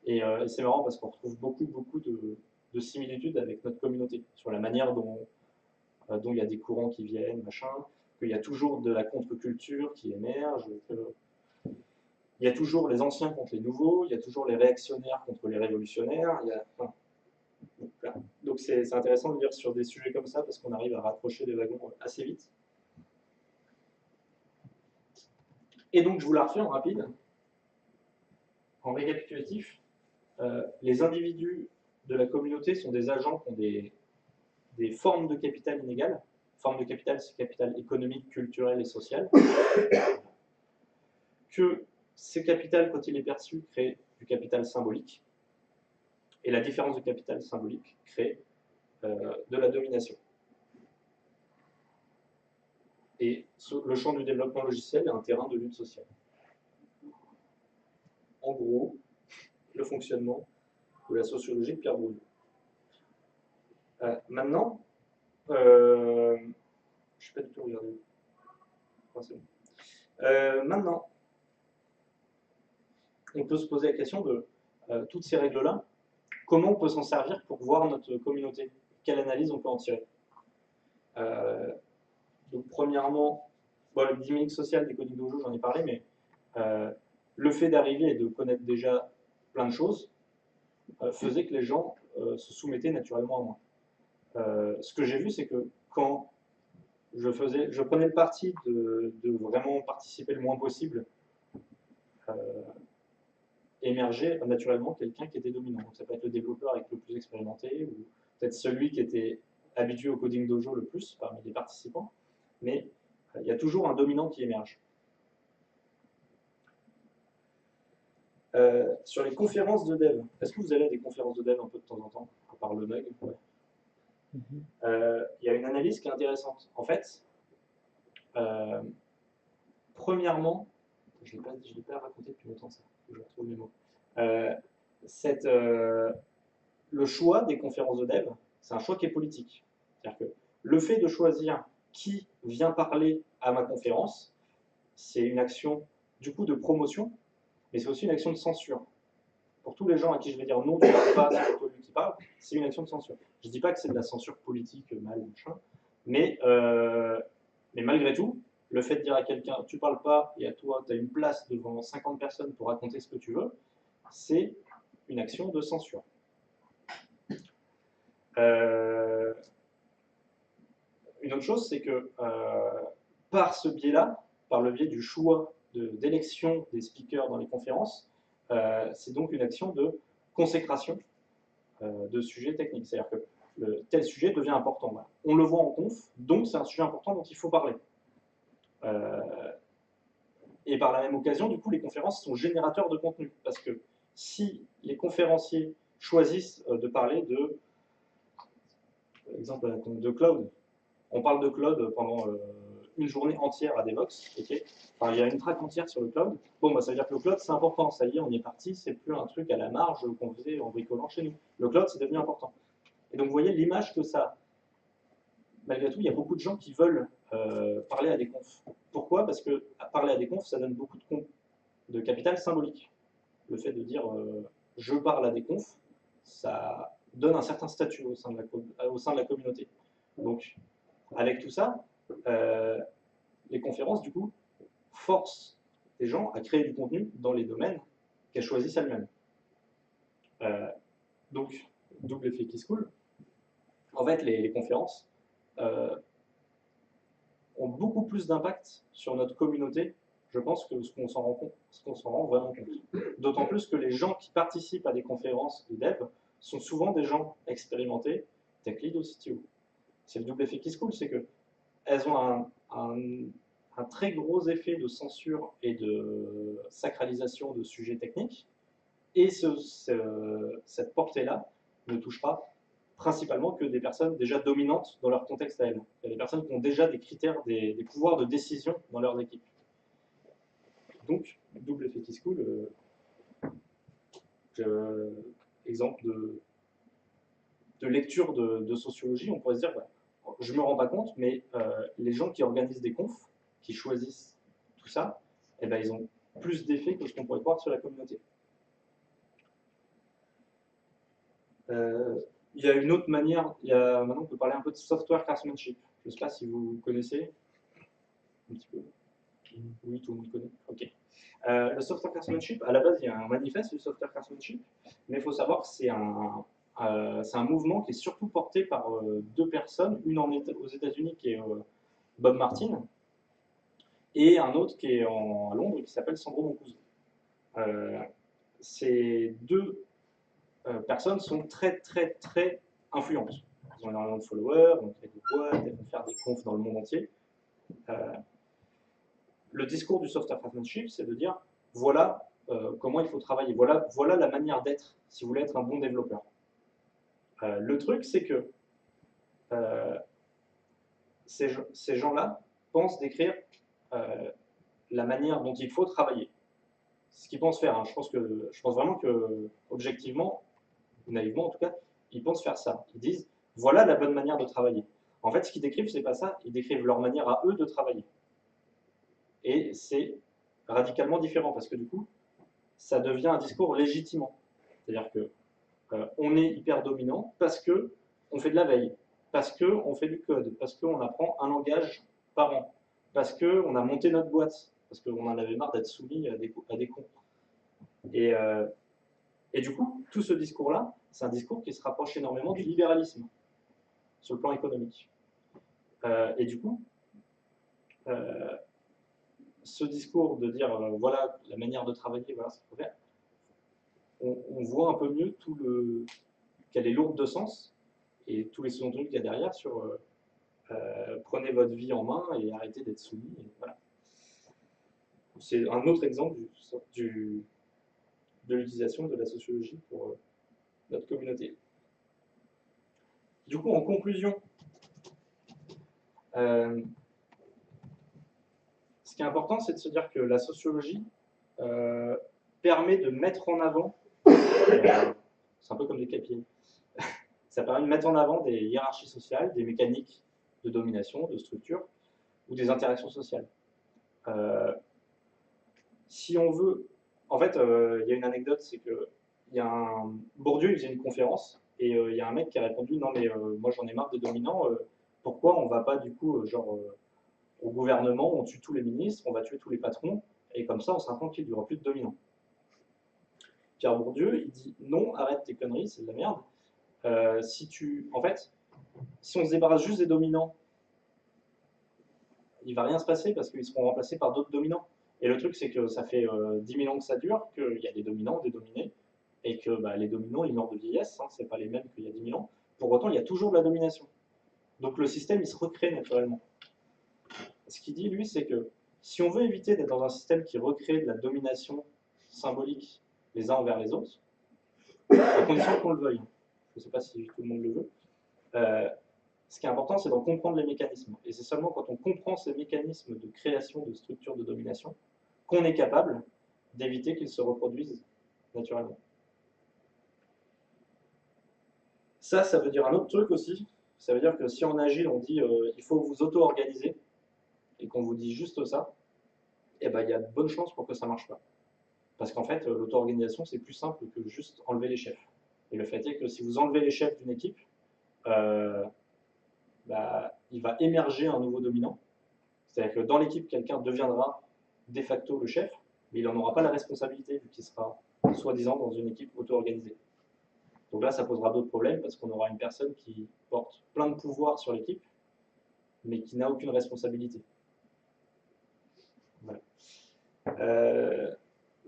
Et c'est marrant parce qu'on retrouve beaucoup de similitudes avec notre communauté, sur la manière dont il y a des courants qui viennent, machin, qu'il y a toujours de la contre-culture qui émerge, il y a toujours les anciens contre les nouveaux, il y a toujours les réactionnaires contre les révolutionnaires. Enfin, donc c'est intéressant de lire sur des sujets comme ça parce qu'on arrive à raccrocher les wagons assez vite. Et donc je vous la refais en rapide, en récapitulatif. Les individus de la communauté sont des agents qui ont des formes de capital inégales. Forme de capital, c'est capital économique, culturel et social. Que ce capital, quand il est perçu, crée du capital symbolique. Et la différence de capital symbolique crée de la domination. Et le champ du développement logiciel est un terrain de lutte sociale. En gros, le fonctionnement de la sociologie de Pierre Bourdieu. Maintenant, je ne sais pas du tout regarder. Enfin, maintenant, on peut se poser la question de toutes ces règles-là, comment on peut s'en servir pour voir notre communauté? Quelle analyse on peut en tirer? Donc, premièrement, bon, le dynamique sociale des coding dojo, j'en ai parlé, mais le fait d'arriver et de connaître déjà plein de choses faisait que les gens se soumettaient naturellement à moi. Ce que j'ai vu, c'est que quand je prenais le parti de vraiment participer le moins possible, émerger naturellement quelqu'un qui était dominant. Donc ça peut être le développeur avec le plus expérimenté, ou peut-être celui qui était habitué au coding dojo le plus parmi les participants, mais il y a toujours un dominant qui émerge. Sur les conférences de dev, est-ce que vous allez à des conférences de dev un peu de temps en temps, à part le NUG? Ouais. Il y a une analyse qui est intéressante. En fait, premièrement, je ne l'ai pas raconté depuis longtemps ça, je retrouve mes mots. Le choix des conférences de dev, c'est un choix qui est politique. C'est-à-dire que le fait de choisir qui vient parler à ma conférence, c'est une action du coup de promotion, mais c'est aussi une action de censure. Pour tous les gens à qui je vais dire non, tu ne parles pas, c'est plutôt lui qui parle, c'est une action de censure. Je ne dis pas que c'est de la censure politique, mal, machin, mais malgré tout, le fait de dire à quelqu'un tu ne parles pas et à toi tu as une place devant 50 personnes pour raconter ce que tu veux, c'est une action de censure. Une autre chose, c'est que par ce biais-là, par le biais du choix d'élection des speakers dans les conférences, c'est donc une action de consécration de sujets techniques. C'est-à-dire que tel sujet devient important. Voilà. On le voit en conf, donc c'est un sujet important dont il faut parler. Et par la même occasion, du coup, les conférences sont générateurs de contenu. Parce que si les conférenciers choisissent de parler de, par exemple, de cloud, on parle de cloud pendant une journée entière à Devox, okay, enfin, il y a une track entière sur le cloud. Bon, bah, ça veut dire que le cloud, c'est important. Ça y est, on y est parti. C'est plus un truc à la marge qu'on faisait en bricolant chez nous. Le cloud, c'est devenu important. Et donc, vous voyez l'image que ça a. Malgré tout, il y a beaucoup de gens qui veulent parler à des confs. Pourquoi? Parce que parler à des confs, ça donne beaucoup de capital symbolique. Le fait de dire je parle à des confs, ça donne un certain statut au sein de la communauté. Donc, avec tout ça, les conférences, du coup, forcent les gens à créer du contenu dans les domaines qu'elles choisissent elles-mêmes. Donc, double effet qui se coule. En fait, les conférences ont beaucoup plus d'impact sur notre communauté, je pense, que ce qu'on s'en rend vraiment compte. D'autant plus que les gens qui participent à des conférences de dev sont souvent des gens expérimentés, tech lead ou CTO. C'est le double effet qui se coule, c'est qu'elles ont un très gros effet de censure et de sacralisation de sujets techniques, et cette portée-là ne touche pas principalement que des personnes déjà dominantes dans leur contexte à elles. Il y a des personnes qui ont déjà des critères, des pouvoirs de décision dans leurs équipes. Donc, double effet qui se coule, exemple de lecture de sociologie, on pourrait se dire, bah, je ne me rends pas compte, mais les gens qui organisent des confs, qui choisissent tout ça, eh ben, ils ont plus d'effet que ce qu'on pourrait croire sur la communauté. Il y a une autre manière, maintenant on peut parler un peu de software craftsmanship. Je ne sais pas si vous connaissez un petit peu. Oui, tout le monde connaît. Ok. Le software craftsmanship, à la base, il y a un manifeste du software craftsmanship, mais il faut savoir que c'est un mouvement qui est surtout porté par deux personnes, une aux États-Unis qui est Bob Martin, et un autre qui est à Londres qui s'appelle Sandro Mancuso. Ces deux personnes sont très influentes. Ils ont énormément de followers, ils ont créé des boîtes, elles vont faire des confs dans le monde entier. Le discours du software craftsmanship, c'est de dire voilà comment il faut travailler, voilà la manière d'être si vous voulez être un bon développeur. Le truc, c'est que ces gens-là pensent décrire la manière dont il faut travailler. C'est ce qu'ils pensent faire. Hein. Je pense vraiment que, objectivement, ou naïvement en tout cas, ils pensent faire ça. Ils disent voilà la bonne manière de travailler. En fait, ce qu'ils décrivent, c'est pas ça. Ils décrivent leur manière à eux de travailler. Et c'est radicalement différent parce que du coup, ça devient un discours légitimant. C'est-à-dire que on est hyper dominant parce que on fait de la veille, parce que on fait du code, parce qu'on apprend un langage par an, parce que on a monté notre boîte, parce qu'on en avait marre d'être soumis à des cons. Et du coup, tout ce discours-là, c'est un discours qui se rapproche énormément du libéralisme sur le plan économique. Et du coup, ce discours de dire voilà la manière de travailler, voilà ce qu'il faut faire, on voit un peu mieux qu'elle est lourde de sens et tous les sous-entendus qu'il y a derrière sur prenez votre vie en main et arrêtez d'être soumis. Et voilà. C'est un autre exemple de l'utilisation de la sociologie pour notre communauté. Du coup, en conclusion, ce qui est important, c'est de se dire que la sociologie permet de mettre en avant, c'est un peu comme des KPI, ça permet de mettre en avant des hiérarchies sociales, des mécaniques de domination, de structure, ou des interactions sociales. Si on veut... En fait, il y a une anecdote, c'est que Bourdieu, il faisait une conférence, et il y a un mec qui a répondu « Non, mais moi j'en ai marre des dominants, pourquoi on va pas du coup, au gouvernement, on tue tous les ministres, on va tuer tous les patrons, et comme ça on sera tranquille, il n'y aura plus de dominants. » Pierre Bourdieu, il dit « Non, arrête tes conneries, c'est de la merde. En fait, si on se débarrasse juste des dominants, il ne va rien se passer parce qu'ils seront remplacés par d'autres dominants. Et le truc, c'est que ça fait 10 000 ans que ça dure, qu'il y a des dominants, des dominés, et que les dominants, ils meurent de vieillesse, hein, ce n'est pas les mêmes qu'il y a 10 000 ans. Pour autant, il y a toujours de la domination. Donc le système, il se recrée naturellement. Ce qu'il dit, lui, c'est que si on veut éviter d'être dans un système qui recrée de la domination symbolique les uns envers les autres, à condition qu'on le veuille, je ne sais pas si tout le monde le veut, ce qui est important, c'est d'en comprendre les mécanismes. Et c'est seulement quand on comprend ces mécanismes de création de structures de domination qu'on est capable d'éviter qu'ils se reproduisent naturellement. Ça veut dire un autre truc aussi. Ça veut dire que si en Agile, on dit il faut vous auto-organiser, et qu'on vous dit juste ça, eh ben, il y a de bonnes chances pour que ça ne marche pas. Parce qu'en fait, l'auto-organisation, c'est plus simple que juste enlever les chefs. Et le fait est que si vous enlevez les chefs d'une équipe, il va émerger un nouveau dominant. C'est-à-dire que dans l'équipe, quelqu'un deviendra de facto le chef, mais il n'en aura pas la responsabilité vu qu'il sera soi-disant dans une équipe auto-organisée. Donc là, ça posera d'autres problèmes parce qu'on aura une personne qui porte plein de pouvoir sur l'équipe, mais qui n'a aucune responsabilité. Voilà.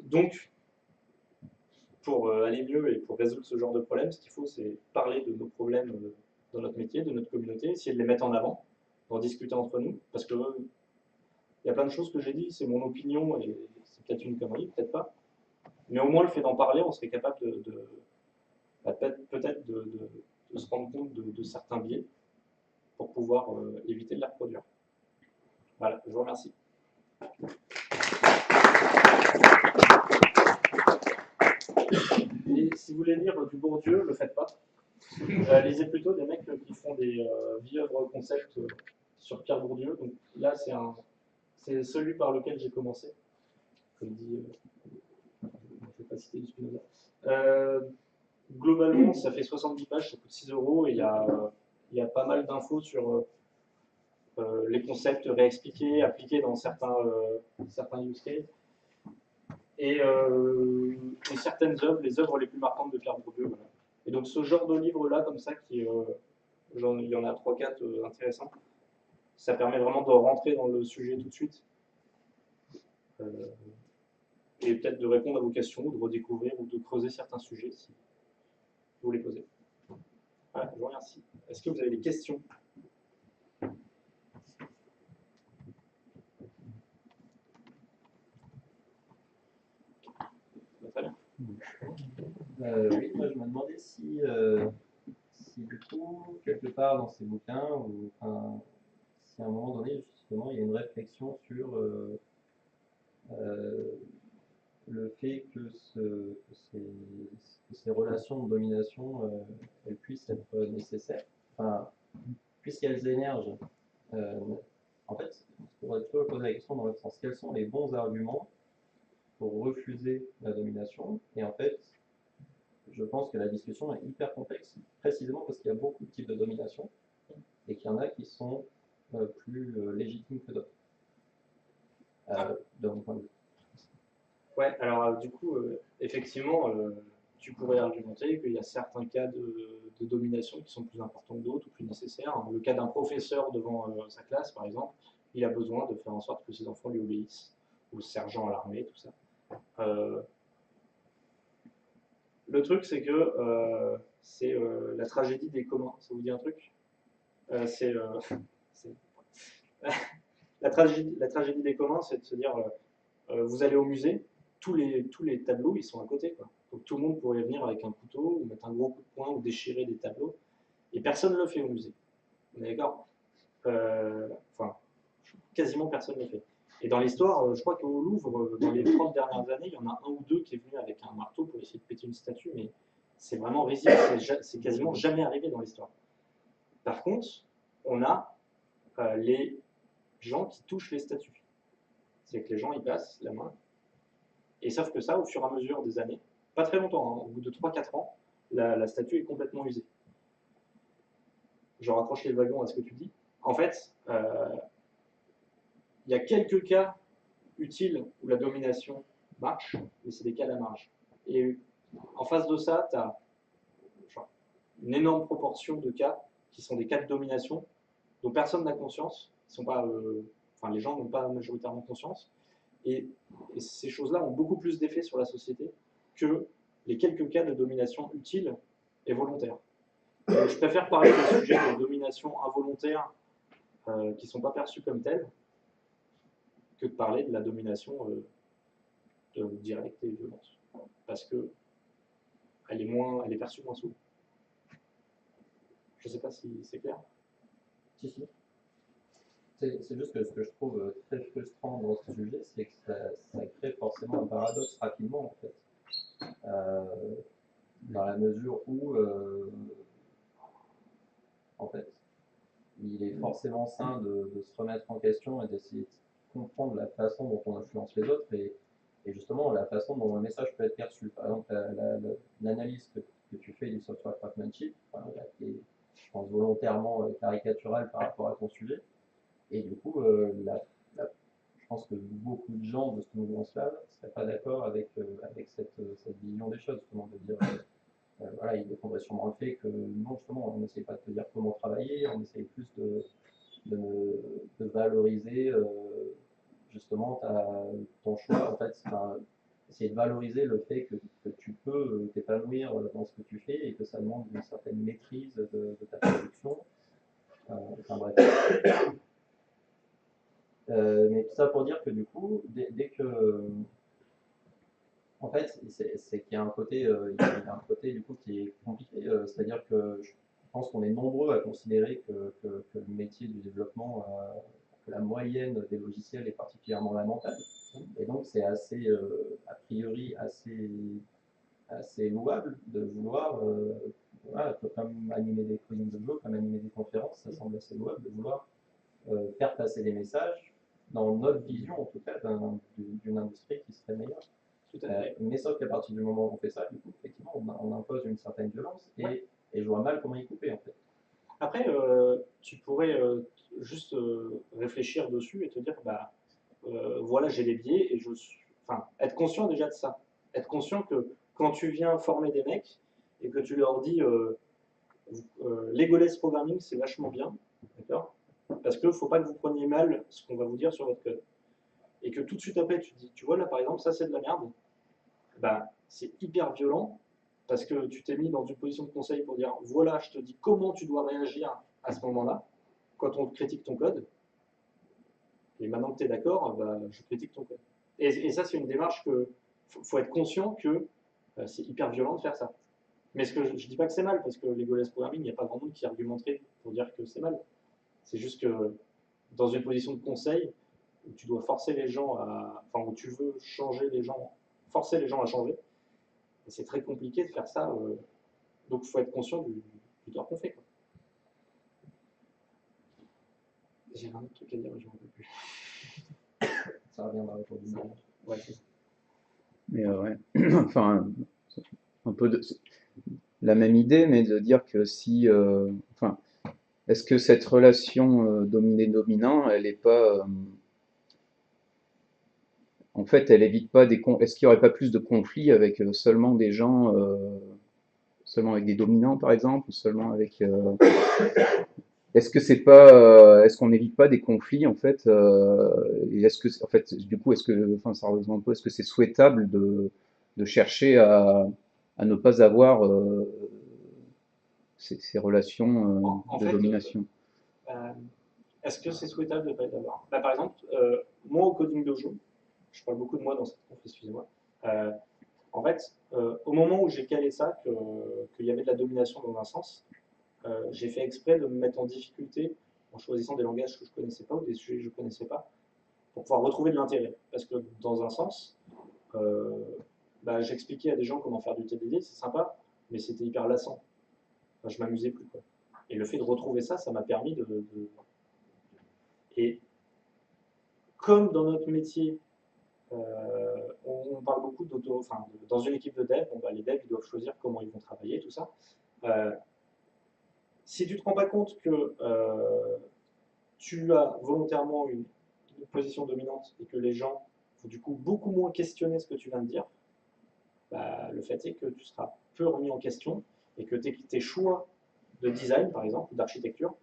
Donc, pour aller mieux et pour résoudre ce genre de problème, ce qu'il faut, c'est parler de nos problèmes dans notre métier, de notre communauté, essayer de les mettre en avant, d'en discuter entre nous, parce que il y a plein de choses que j'ai dit, c'est mon opinion, et c'est peut-être une connerie, peut-être pas, mais au moins le fait d'en parler, on serait capable peut-être de se rendre compte de certains biais pour pouvoir éviter de les reproduire. Voilà, je vous remercie. Et si vous voulez lire du Bourdieu, ne le faites pas. Lisez plutôt des mecs qui font des vieilles œuvres concept sur Pierre Bourdieu. Donc là, c'est celui par lequel j'ai commencé. Comme dit, je ne vais pas citer du Spinoza. Globalement, ça fait 70 pages, ça coûte 6 € et il y a pas mal d'infos sur les concepts réexpliqués, appliqués dans certains use cases. Et certaines œuvres, les œuvres les plus marquantes de Pierre Bourdieu. Voilà. Et donc ce genre de livre-là, comme ça, il y en a 3-4 intéressants, ça permet vraiment de rentrer dans le sujet tout de suite. Et peut-être de répondre à vos questions, de redécouvrir ou de creuser certains sujets si vous les posez. Voilà, je vous remercie. Est-ce que vous avez des questions ? Très bien. Oui, moi je me demandais si du coup, quelque part dans ces bouquins, ou si à un moment donné, justement, il y a une réflexion sur le fait que ces relations de domination elles puissent être nécessaires, enfin, puisqu'elles émergent. En fait, on pourrait toujours poser la question dans l'autre sens. Quels sont les bons arguments pour refuser la domination? Et en fait, je pense que la discussion est hyper complexe, précisément parce qu'il y a beaucoup de types de domination et qu'il y en a qui sont plus légitimes que d'autres. De mon point de vue. Ouais, alors du coup, effectivement, tu pourrais argumenter qu'il y a certains cas de domination qui sont plus importants que d'autres ou plus nécessaires. Le cas d'un professeur devant sa classe, par exemple, il a besoin de faire en sorte que ses enfants lui obéissent, ou le sergent à l'armée, tout ça. Le truc, c'est que c'est la tragédie des communs. Ça vous dit un truc la tragédie des communs, c'est de se dire, vous allez au musée, tous les tableaux, ils sont à côté, quoi. Donc tout le monde pourrait venir avec un couteau, ou mettre un gros coup de poing, ou déchirer des tableaux, et personne ne le fait au musée. On est d'accord Enfin, quasiment personne ne le fait. Et dans l'histoire, je crois qu'au Louvre, dans les 30 dernières années, il y en a un ou deux qui est venu avec un marteau pour essayer de péter une statue, mais c'est vraiment risible, c'est quasiment jamais arrivé dans l'histoire. Par contre, on a les gens qui touchent les statues. C'est que les gens, ils passent la main. Et sauf que ça, au fur et à mesure des années, pas très longtemps, hein, au bout de 3-4 ans, la statue est complètement usée. Je raccroche les wagons à ce que tu dis. En fait, il y a quelques cas utiles où la domination marche, mais c'est des cas à la marge. Et en face de ça, tu as une énorme proportion de cas qui sont des cas de domination dont personne n'a conscience. Ils sont pas, les gens n'ont pas majoritairement conscience. Et ces choses-là ont beaucoup plus d'effet sur la société que les quelques cas de domination utiles et volontaires. Je préfère parler de sujets de domination involontaire qui ne sont pas perçus comme tels que de parler de la domination directe et violente. Parce que elle est perçue moins souvent. Je ne sais pas si c'est clair. Si, si. C'est juste que ce que je trouve très frustrant dans ce sujet, c'est que ça crée forcément un paradoxe rapidement, en fait. Dans la mesure où, en fait, il est forcément sain de se remettre en question et d'essayer de comprendre la façon dont on influence les autres et justement la façon dont le message peut être perçu. Par exemple, l'analyse que tu fais du software craftsmanship, qui est, je pense, volontairement caricaturale par rapport à ton sujet. Et du coup, je pense que beaucoup de gens de ce mouvement-là ne seraient pas d'accord avec cette vision des choses, justement, de dire, voilà, ils défendraient sûrement le fait que non, justement, on n'essaie pas de te dire comment travailler, on essaie plus de valoriser justement ton choix, en fait, essayer de valoriser le fait que tu peux t'épanouir dans ce que tu fais et que ça demande une certaine maîtrise de ta production. Enfin bref. Mais tout ça pour dire que du coup, dès que, en fait, c'est qu'il y a un côté, du coup qui est compliqué. C'est-à-dire que pense qu'on est nombreux à considérer que le métier du développement, que la moyenne des logiciels est particulièrement lamentable. Et donc, c'est assez, a priori, assez louable de vouloir, voilà, comme animer des coding de jeu, comme animer des conférences, ça semble assez louable de vouloir faire passer des messages dans notre vision, en tout cas, d'une industrie qui serait meilleure. Mais sauf qu'à partir du moment où on fait ça, du coup, effectivement, on impose une certaine violence et je vois mal comment y couper, en fait. Après, tu pourrais juste réfléchir dessus et te dire, bah, voilà, j'ai les biais et enfin, être conscient déjà de ça. Être conscient que quand tu viens former des mecs et que tu leur dis Legolas Programming, c'est vachement bien, d'accord? Parce qu'il ne faut pas que vous preniez mal ce qu'on va vous dire sur votre code. Et que tout de suite après, tu te dis, tu vois là par exemple, ça c'est de la merde, bah, c'est hyper violent parce que tu t'es mis dans une position de conseil pour dire, voilà, je te dis comment tu dois réagir à ce moment-là, quand on critique ton code. Et maintenant que tu es d'accord, bah, je critique ton code. Et ça, c'est une démarche que faut être conscient que c'est hyper violent de faire ça. Mais ce que je ne dis pas que c'est mal, parce que Legolas Programming, il n'y a pas grand monde qui argumenterait pour dire que c'est mal. C'est juste que dans une position de conseil, où tu dois forcer les gens à. Enfin, où tu veux changer les gens, forcer les gens à changer, c'est très compliqué de faire ça. Donc il faut être conscient du tort qu'on fait, quoi. J'ai un autre truc à dire, mais je ne me rappelle plus. Ça reviendra autour du monde. Ouais, c'est ça. Mais ouais, enfin, un peu la même idée, mais de dire que si, enfin, est-ce que cette relation dominé-dominant, elle est pas, en fait, elle évite pas est-ce qu'il n'y aurait pas plus de conflits avec seulement des gens, seulement avec des dominants par exemple, ou seulement avec, est-ce que c'est pas, est-ce qu'on n'évite pas des conflits en fait, et est-ce que, en fait, du coup, enfin, ça rejoint un peu, est-ce que c'est souhaitable de chercher à ne pas avoir ces relations En de fait, domination? est-ce que c'est souhaitable de ne pas être avoir bah, par exemple, moi au Coding Dojo, je parle beaucoup de moi dans cette conf, excusez-moi. En fait, au moment où j'ai calé ça, qu'il y avait de la domination dans un sens, j'ai fait exprès de me mettre en difficulté en choisissant des langages que je ne connaissais pas ou des sujets que je ne connaissais pas pour pouvoir retrouver de l'intérêt. Parce que dans un sens, bah, j'expliquais à des gens comment faire du TDD, c'est sympa, mais c'était hyper lassant. Enfin, je m'amusais plus, quoi. Et le fait de retrouver ça, ça m'a permis de... Et comme dans notre métier, on parle beaucoup enfin, dans une équipe de dev, bon, bah, les devs ils doivent choisir comment ils vont travailler, tout ça. Si tu ne te rends pas compte que tu as volontairement une position dominante et que les gens vont du coup beaucoup moins questionner ce que tu viens de dire, bah, le fait est que tu seras peu remis en question et que tes choix de design, par exemple, ou d'architecture,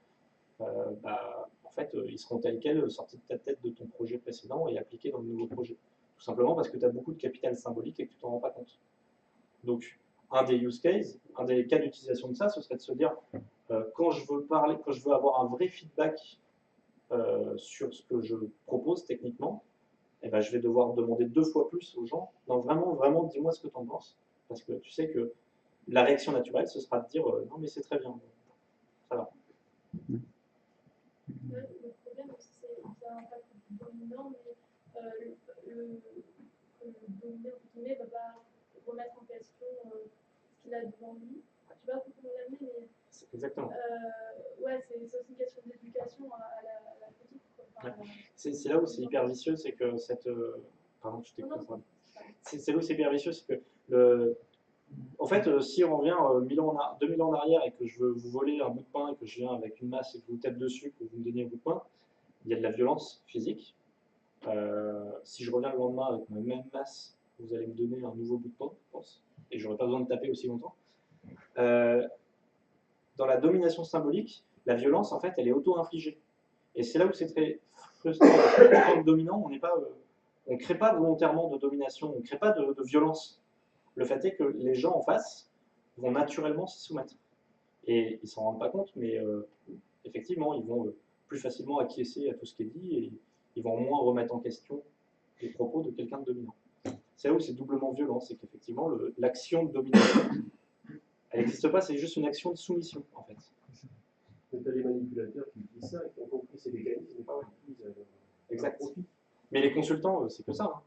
bah, en fait, ils seront tels quels sortis de ta tête de ton projet précédent et appliqués dans le nouveau projet. Tout simplement parce que tu as beaucoup de capital symbolique et que tu t'en rends pas compte. Donc, un des use cases, un des cas d'utilisation de ça, ce serait de se dire, quand je veux avoir un vrai feedback sur ce que je propose techniquement, eh ben, je vais devoir demander 2 fois plus aux gens. Non, vraiment, vraiment, dis-moi ce que tu en penses. Parce que tu sais que la réaction naturelle, ce sera de dire non, mais c'est très bien, ça va. Le problème aussi, c'est un impact dominant, mais le dominé ne va pas remettre en question ce qu'il a devant lui. Je ne sais pas comment l'amener, mais exactement. Ouais, c'est aussi une question d'éducation à la critique. Enfin, ouais. C'est là où c'est hyper vicieux, c'est que cette. Pardon, je t'ai coupé. C'est là où c'est hyper vicieux, c'est que en fait, si on revient 2000 ans en arrière et que je veux vous voler un bout de pain et que je viens avec une masse et que je vous tape dessus pour que vous me donniez un bout de pain, il y a de la violence physique. Si je reviens le lendemain avec ma même masse, vous allez me donner un nouveau bout de pain, je pense, et j'aurai pas besoin de taper aussi longtemps. Dans la domination symbolique, la violence, en fait, elle est auto-infligée. Et c'est là où c'est très frustrant. En tant que dominant, on ne crée pas volontairement de domination, on ne crée pas de violence. Le fait est que les gens en face vont naturellement s'y soumettre. Et ils ne s'en rendent pas compte, mais effectivement, ils vont plus facilement acquiescer à tout ce qui est dit et ils vont moins remettre en question les propos de quelqu'un de dominant. C'est là où c'est doublement violent, c'est qu'effectivement, l'action de domination, elle n'existe pas, c'est juste une action de soumission, en fait. t'as les manipulateurs qui utilisent ça, qui ont compris ces mécanismes, et pas qui utilisent Exact. profit. Mais les consultants, c'est que ça. Hein.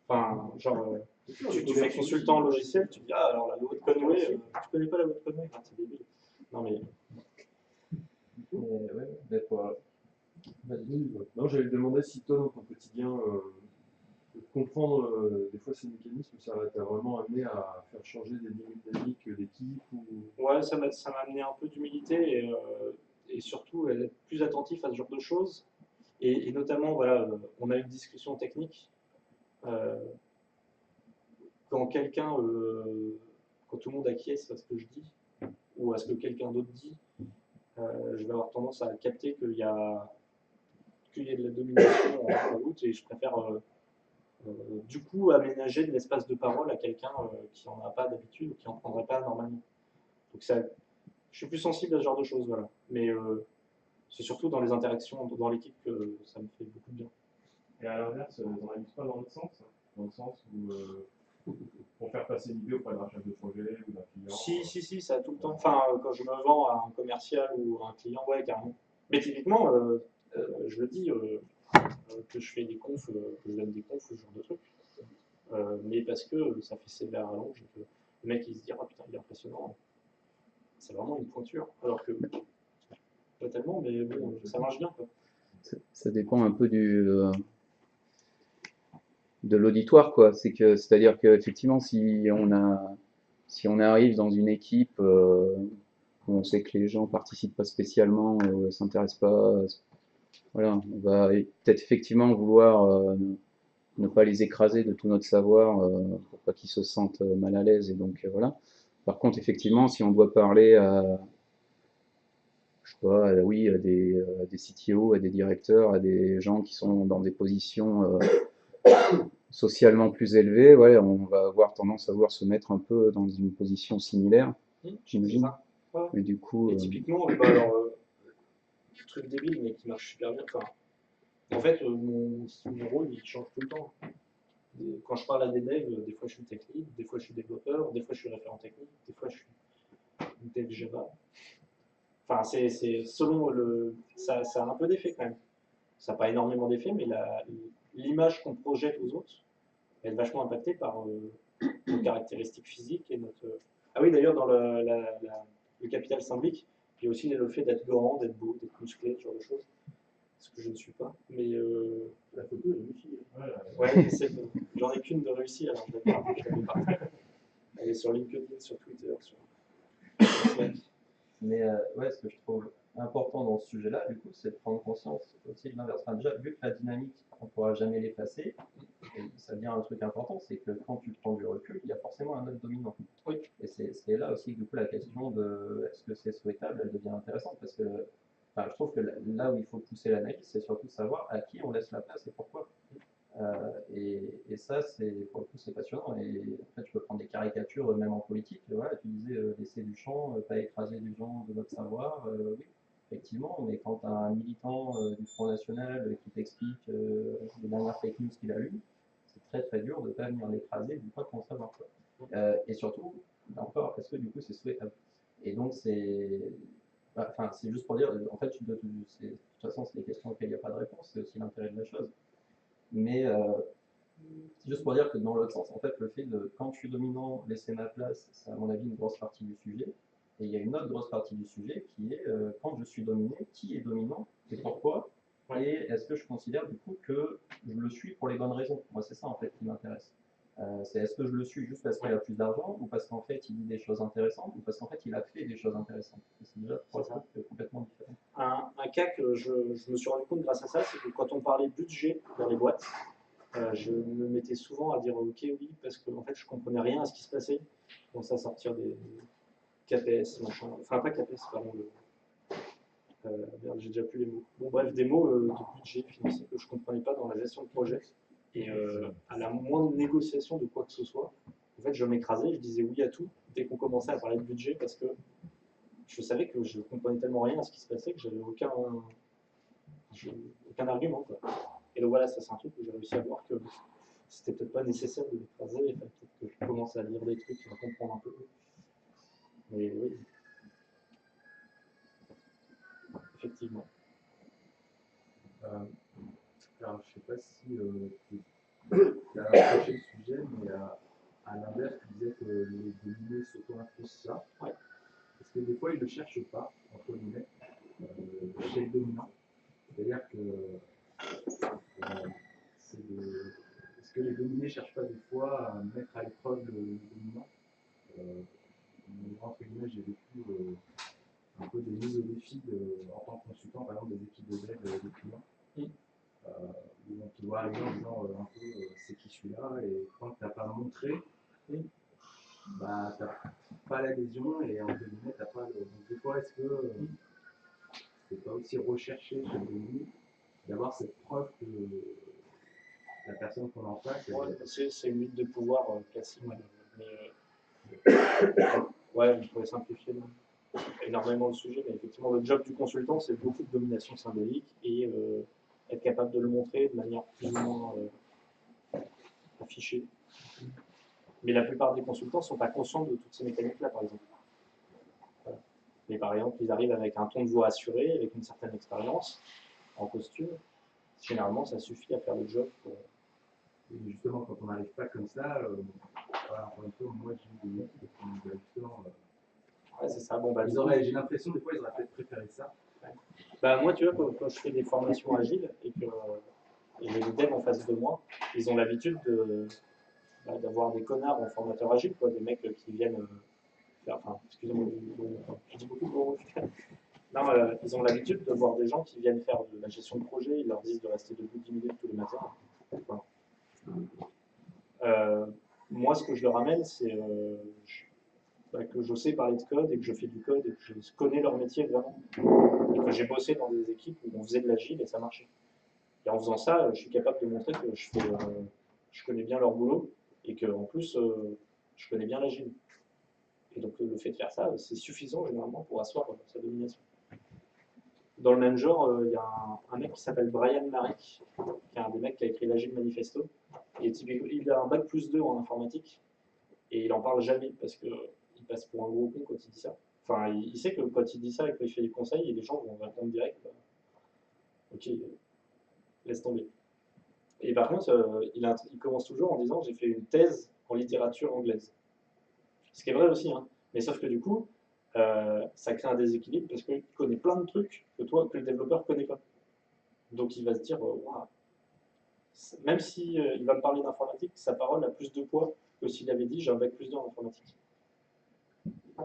Enfin, genre, C'est sûr, tu les fais commerciaux consultant aussi. logiciel, tu dis, ah, alors la loi de Conway, tu connais pas la loi de Conway? Ah, c'est débile. Non, mais Mais ouais, mais vas-y. Non, j'allais te demander si toi, dans ton quotidien, comprendre des fois ces mécanismes, ça t'a vraiment amené à faire changer des dynamiques d'équipe ou... ouais, ça m'a amené un peu d'humilité et surtout être plus attentif à ce genre de choses. Et notamment, voilà, on a une discussion technique. euh, quand quelqu'un, quand tout le monde acquiesce à ce que je dis ou à ce que quelqu'un d'autre dit, je vais avoir tendance à capter qu'il y a de la domination en route et je préfère du coup aménager de l'espace de parole à quelqu'un qui n'en a pas d'habitude ou qui n'en prendrait pas normalement. Donc ça, je suis plus sensible à ce genre de choses, voilà. Mais c'est surtout dans les interactions dans l'équipe que ça me fait beaucoup de bien. Et à l'inverse, t'en as pas dans l'autre sens, hein, dans le sens où pour faire passer l'idée auprès d'un chef de projet ou d'un client. Si, ça a tout le temps. Enfin, quand je me vends à un commercial ou à un client, ouais, carrément. Mais typiquement, je le dis, que je fais des confs, que je donne des confs, ce genre de trucs. Mais parce que ça fait sévère à l'allonge, et que le mec il se dit, ah putain, il est impressionnant. C'est vraiment une pointure. Alors que, pas tellement, mais bon, ça marche bien, quoi. Ça dépend un peu de l'auditoire, quoi. C'est-à-dire qu'effectivement, si on arrive dans une équipe où on sait que les gens participent pas spécialement, s'intéressent pas, voilà, on va peut-être effectivement vouloir ne pas les écraser de tout notre savoir pour pas qu'ils se sentent mal à l'aise et donc voilà. Par contre, effectivement, si on doit parler à, je sais pas, oui, à des CTO, à des directeurs, à des gens qui sont dans des positions socialement plus élevées, ouais, on va avoir tendance à vouloir se mettre un peu dans une position similaire, C'est j'imagine. ça. Ouais. Et du coup, Et typiquement, bah alors, truc débile, mais qui marche super bien. Enfin, en fait, mon rôle, il change tout le temps. Quand je parle à des devs, des fois je suis tech lead, des fois je suis développeur, des fois je suis référent technique, des fois je suis dev Java. Enfin, c'est selon le. Ça a un peu d'effet quand même. Ça n'a pas énormément d'effet, mais l'image qu'on projette aux autres, elle est vachement impactée par nos caractéristiques physiques et notre. Ah oui, d'ailleurs, dans le capital symbolique, il y a aussi le fait d'être grand, d'être beau, d'être musclé, ce genre de choses. Ce que je ne suis pas. Mais La photo est réussie. ouais, j'en ai qu'une de réussie, alors je l'avais pas. Elle est sur LinkedIn, sur Twitter, sur Slack. Mais ouais, ce que je trouve important dans ce sujet-là, du coup, c'est de prendre conscience aussi de l'inverse. Enfin, déjà, vu que la dynamique, on ne pourra jamais l'effacer, et ça devient un truc important, c'est que quand tu prends du recul, il y a forcément un autre dominant. Oui. Et c'est là aussi que du coup la question de est-ce que c'est souhaitable, elle devient intéressante parce que enfin, je trouve que là où il faut pousser l'analyse, c'est surtout savoir à qui on laisse la place et pourquoi. Et ça, pour le coup, c'est passionnant. Et en fait, je peux prendre des caricatures, même en politique. Voilà, tu disais laisser du champ, pas écraser les gens de notre savoir. Oui, effectivement, mais quand tu as un militant du Front National qui t'explique les dernières fake news qu'il a lues, c'est très très dur de ne pas venir l'écraser du pas de ton savoir. Quoi. Et surtout, là encore, est-ce que du coup c'est souhaitable? Et donc, enfin, c'est juste pour dire, en fait, de toute façon, c'est des questions auxquelles il n'y a pas de réponse, c'est aussi l'intérêt de la chose. Mais c'est juste pour dire que dans l'autre sens, en fait, le fait de, quand je suis dominant, laisser ma place, c'est à mon avis une grosse partie du sujet. Et il y a une autre grosse partie du sujet qui est, quand je suis dominé, qui est dominant et pourquoi? Ouais. Et est-ce que je considère du coup que je le suis pour les bonnes raisons? Moi, c'est ça en fait qui m'intéresse. C'est est-ce que je le suis juste parce qu'il a plus d'argent ou parce qu'en fait il dit des choses intéressantes ou parce qu'en fait il a fait des choses intéressantes. C'est déjà trois trucs complètement différents. Un cas que je me suis rendu compte grâce à ça, c'est que quand on parlait budget dans les boîtes, je me mettais souvent à dire ok, oui, parce que en fait je comprenais rien à ce qui se passait. Je commençais à sortir des KPS, machin. Enfin, pas KPS, pardon. Merde, j'ai déjà plus les mots. Bon, bref, des mots de budget financier que je ne comprenais pas dans la gestion de projet. Et à la moindre négociation de quoi que ce soit, en fait, je m'écrasais, je disais oui à tout dès qu'on commençait à parler de budget parce que je savais que je comprenais tellement rien à ce qui se passait que j'avais aucun argument. Quoi. Et donc voilà, ça c'est un truc que j'ai réussi à voir que c'était peut-être pas nécessaire de m'écraser, il fallait peut-être que je commence à lire des trucs et à comprendre un peu. Mais oui. effectivement. Alors, je sais pas si tu as approché le sujet, mais à l'inverse, tu disais que les dominés s'auto-infligent ça. Ouais. Parce que des fois, ils ne le cherchent pas, entre guillemets, chez le dominant. C'est-à-dire que est-ce que les dominés ne cherchent pas des fois à mettre à l'épreuve le dominant entre guillemets, j'ai vécu un peu des mises au défi en tant que consultant, par exemple, des équipes de dev des clients. Où on te voit arriver en disant un peu c'est qui celui-là, et quand tu n'as pas montré, bah, tu n'as pas l'adhésion et entre guillemets, tu n'as pas le. Donc, des fois, est-ce que c'est pas aussi recherché chez le dominé d'avoir cette preuve que la personne qu'on a en face. C'est une lutte de pouvoir classique. Ouais, on pourrait simplifier énormément le sujet, mais effectivement, le job du consultant, c'est beaucoup de domination symbolique et être capable de le montrer de manière plus ou moins affichée. Mais la plupart des consultants ne sont pas conscients de toutes ces mécaniques-là, par exemple. Voilà. Mais par exemple, ils arrivent avec un ton de voix assuré, avec une certaine expérience, en costume. Généralement, ça suffit à faire le job. Et justement, quand on n'arrive pas comme ça, voilà, encore une fois, moi j'ai eu des équipes qui justement. Ouais, c'est ça. Bon, bah, j'ai l'impression des fois ils auraient peut-être préféré ça. Ouais. Bah, moi, tu vois, quand je fais des formations agiles et que j'ai des devs en face de moi, ils ont l'habitude d'avoir des connards en formateur agile, quoi, des mecs qui viennent faire. Enfin, excusez-moi, je dis beaucoup de gros. Non, ils ont l'habitude de voir des gens qui viennent faire de la gestion de projet, ils leur disent de rester debout 10 minutes tous les matins. Enfin, moi, ce que je leur amène, c'est que je sais parler de code et que je fais du code et que je connais leur métier vraiment. Et que j'ai bossé dans des équipes où on faisait de l'agile et ça marchait. Et en faisant ça, je suis capable de montrer que je connais bien leur boulot et qu'en plus, je connais bien l'agile. Et donc, le fait de faire ça, c'est suffisant généralement pour asseoir sa domination. Dans le même genre, il y a un mec qui s'appelle Brian Maric, qui est un des mecs qui a écrit l'Agile Manifesto. Et il a un bac +2 en informatique. Et il n'en parle jamais parce qu'il passe pour un gros con quand il dit ça. Enfin, il sait que quand il dit ça et qu'il fait des conseils, les gens vont répondre direct. Bah, ok, laisse tomber. Et par contre, il commence toujours en disant j'ai fait une thèse en littérature anglaise. Ce qui est vrai aussi, hein. Mais sauf que du coup, ça crée un déséquilibre parce qu'il connaît plein de trucs que le développeur ne connaît pas. Donc il va se dire, wow. Même si il va me parler d'informatique, sa parole a plus de poids que s'il avait dit j'ai un bac +2 en informatique.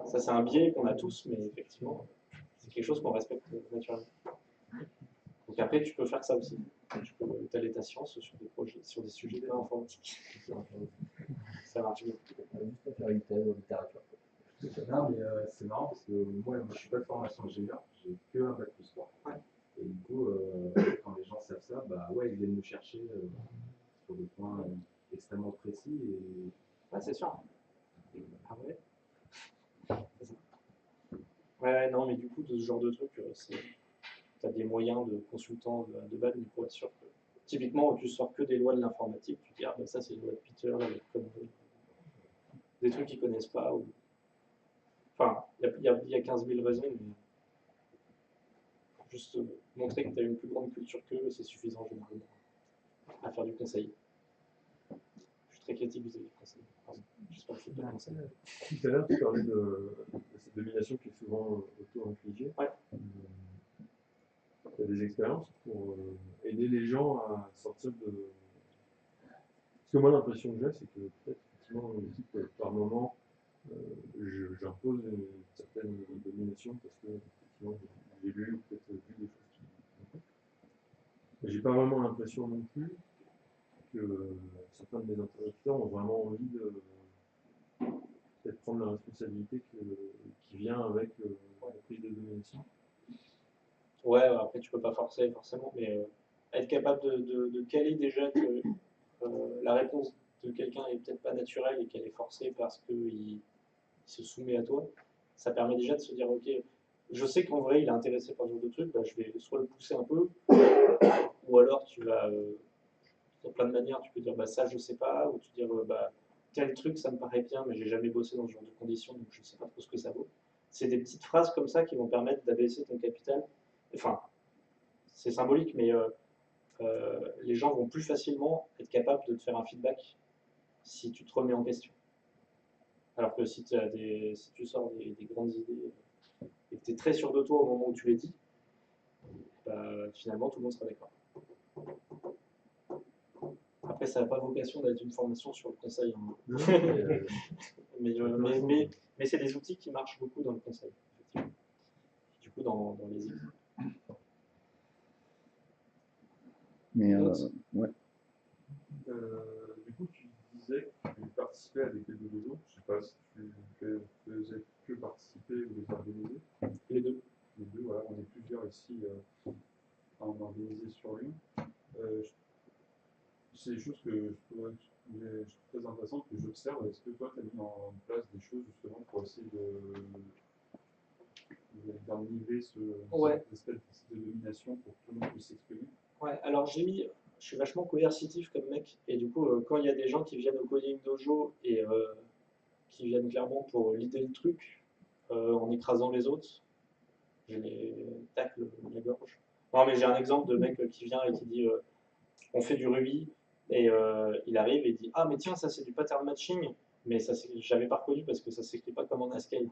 Ça, c'est un biais qu'on a tous, mais effectivement, c'est quelque chose qu'on respecte naturellement. Donc après, tu peux faire ça aussi. Tu peux étaler ta science sur des projets, sur des sujets informatiques. Ça marche bien. Juste pour faire une thèse en littérature. Non, mais c'est marrant parce que moi je ne suis pas de formation ingénieur, j'ai que un bac +3. Ouais. Et du coup, quand les gens savent ça, bah ouais, ils viennent me chercher sur des points extrêmement précis. Et... Ouais, c'est sûr. Ah ouais. C'est ça. Ouais, non, mais du coup, de ce genre de truc, tu as des moyens de consultant de base, mais pour être sûr que. Typiquement, tu sors que des lois de l'informatique, tu dis, ah ben ça c'est une loi de Peter, des trucs qu'ils ne connaissent pas. Ou... Enfin, il y a 15 000 raisons, mais juste montrer que tu as une plus grande culture qu'eux, c'est suffisant généralement à faire du conseil. Je suis très critique vis-à-vis du conseil. J'espère que je fais pas de conseil. Tout à l'heure, tu parlais de cette domination qui est souvent auto-infligée. Ouais. Tu as des expériences pour aider les gens à sortir de. Parce que moi, l'impression que j'ai, c'est que peut-être, effectivement, par moment, j'impose une certaine domination parce que, effectivement, j'ai lu ou peut-être vu des choses qui. Mais j'ai pas vraiment l'impression non plus que certains de mes interlocuteurs ont vraiment envie de peut-être prendre la responsabilité qui vient avec la prise de domination. Ouais, après tu peux pas forcer forcément, mais être capable de caler déjà que la réponse de quelqu'un est peut-être pas naturelle et qu'elle est forcée parce qu'il se soumet à toi, ça permet déjà de se dire ok, je sais qu'en vrai il est intéressé par ce genre de truc, bah, je vais soit le pousser un peu, ou alors tu vas, de plein de manières, tu peux dire bah ça je sais pas, ou tu dire bah tel truc ça me paraît bien, mais j'ai jamais bossé dans ce genre de conditions, donc je sais pas trop ce que ça vaut. C'est des petites phrases comme ça qui vont permettre d'abaisser ton capital enfin, c'est symbolique, mais les gens vont plus facilement être capables de te faire un feedback si tu te remets en question. Alors que si tu sors des grandes idées et que tu es très sûr de toi au moment où tu les dis, bah, finalement tout le monde sera d'accord. Après, ça n'a pas vocation d'être une formation sur le conseil. Hein. mais c'est des outils qui marchent beaucoup dans le conseil, effectivement. Du coup, dans les équipes. Mais ouais. Du coup, tu disais que tu participais à des clés de dojo. Je ne sais pas si tu faisais que participer ou les organiser. Les deux. Les deux, voilà. On est plusieurs ici à en organiser sur une. C'est des choses que je trouve très intéressantes, que j'observe. Est-ce que toi, tu as mis en place des choses justement pour essayer d'enlever cette espèce de domination pour que tout le monde puisse s'exprimer? Ouais, alors je suis vachement coercitif comme mec, et du coup, quand il y a des gens qui viennent au coding dojo et qui viennent clairement pour leader le truc, en écrasant les autres, je les tacle la gorge. Non, mais j'ai un exemple de mec qui vient et qui dit on fait du Ruby, et il arrive et il dit ah, mais tiens, ça c'est du pattern matching, mais ça j'avais pas reconnu parce que ça s'écrit pas comme en Haskell.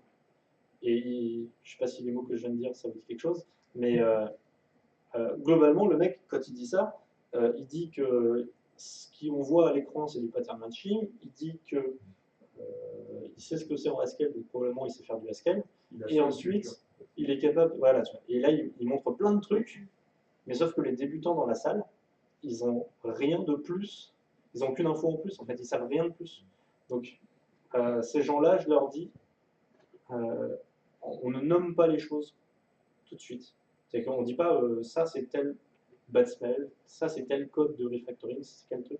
Et je sais pas si les mots que je viens de dire ça vous dit quelque chose, mais globalement, le mec, quand il dit ça, il dit que ce qu'on voit à l'écran, c'est du pattern matching. Il dit que il sait ce que c'est en Haskell, donc probablement il sait faire du Haskell. Et ensuite, il est capable. Voilà, tu vois. Et là, il montre plein de trucs, mais sauf que les débutants dans la salle, ils n'ont rien de plus. Ils n'ont aucune info en plus. En fait, ils savent rien de plus. Donc, ces gens-là, je leur dis, on ne nomme pas les choses tout de suite. C'est qu'on ne dit pas ça c'est tel bad smell, ça c'est tel code de refactoring, c'est quel truc.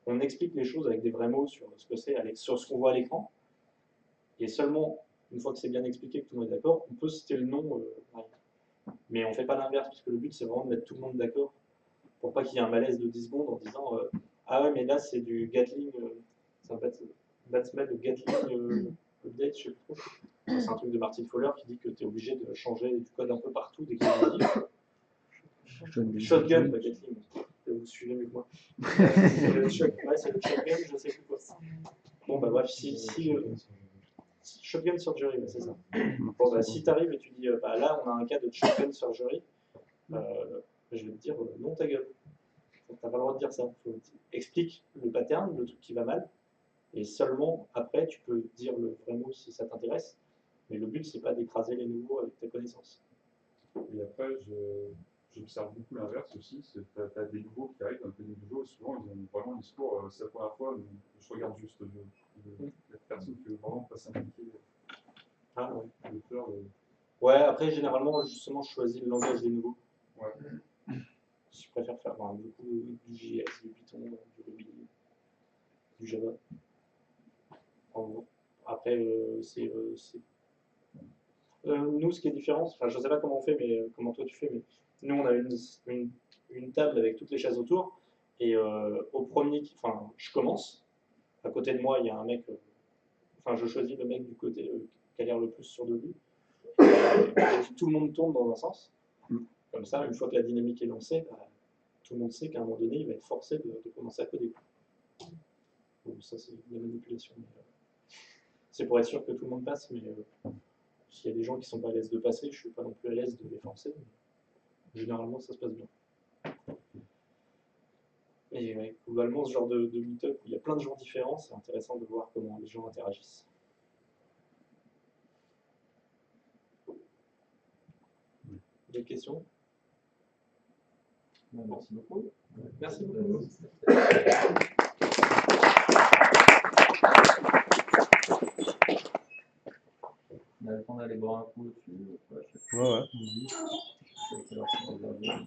On explique les choses avec des vrais mots sur ce que c'est, sur ce qu'on voit à l'écran. Et seulement, une fois que c'est bien expliqué, que tout le monde est d'accord, on peut citer le nom. Mais on ne fait pas l'inverse, parce que le but c'est vraiment de mettre tout le monde d'accord pour pas qu'il y ait un malaise de 10 secondes en disant ah ouais, mais là c'est du Gatling, c'est un bad smell de Gatling update, je sais plus trop. C'est un truc de Martin Fowler qui dit que tu es obligé de changer du code un peu partout dès qu'il y a une modif. Shotgun, pas Gatling. Vous suivez mieux que moi. C'est le shotgun, je sais plus quoi. Bon, bah bref, shotgun surgery, c'est ça. Bon, bah si tu arrives et tu dis, bah là on a un cas de shotgun surgery, je vais te dire, non ta gueule. Tu n'as pas le droit de dire ça. Explique le pattern, le truc qui va mal, et seulement après tu peux dire le vrai mot si ça t'intéresse. Mais le but, c'est pas d'écraser les nouveaux avec ta connaissance. Et après, j'observe beaucoup l'inverse aussi. Tu as des nouveaux qui arrivent dans le nouveau, et souvent ils ont vraiment un discours, c'est la première fois, je regarde juste la personne qui veut vraiment pas s'impliquer. Ah ouais. Ouais, après, généralement, justement, je choisis le langage des nouveaux. Ouais. Je préfère faire beaucoup du JS, du Python, du Ruby, du Java. Après, nous, ce qui est différent, enfin, je ne sais pas comment on fait, mais comment toi tu fais, mais nous, on a une table avec toutes les chaises autour, et au premier, enfin, je commence. À côté de moi, il y a un mec, enfin, je choisis le mec du côté qui a l'air le plus sûr de lui. Tout le monde tourne dans un sens. Comme ça, une fois que la dynamique est lancée, bah, tout le monde sait qu'à un moment donné, il va être forcé de commencer à coder. Bon, ça, c'est de la manipulation. C'est pour être sûr que tout le monde passe, mais s'il y a des gens qui ne sont pas à l'aise de passer, je ne suis pas non plus à l'aise de les forcer. Généralement, ça se passe bien. Et ouais, globalement, ce genre de meet-up où il y a plein de gens différents, c'est intéressant de voir comment les gens interagissent. D'autres questions? Merci beaucoup. Merci beaucoup. On a le temps d'aller boire un coup dessus. Ouais. Ouais.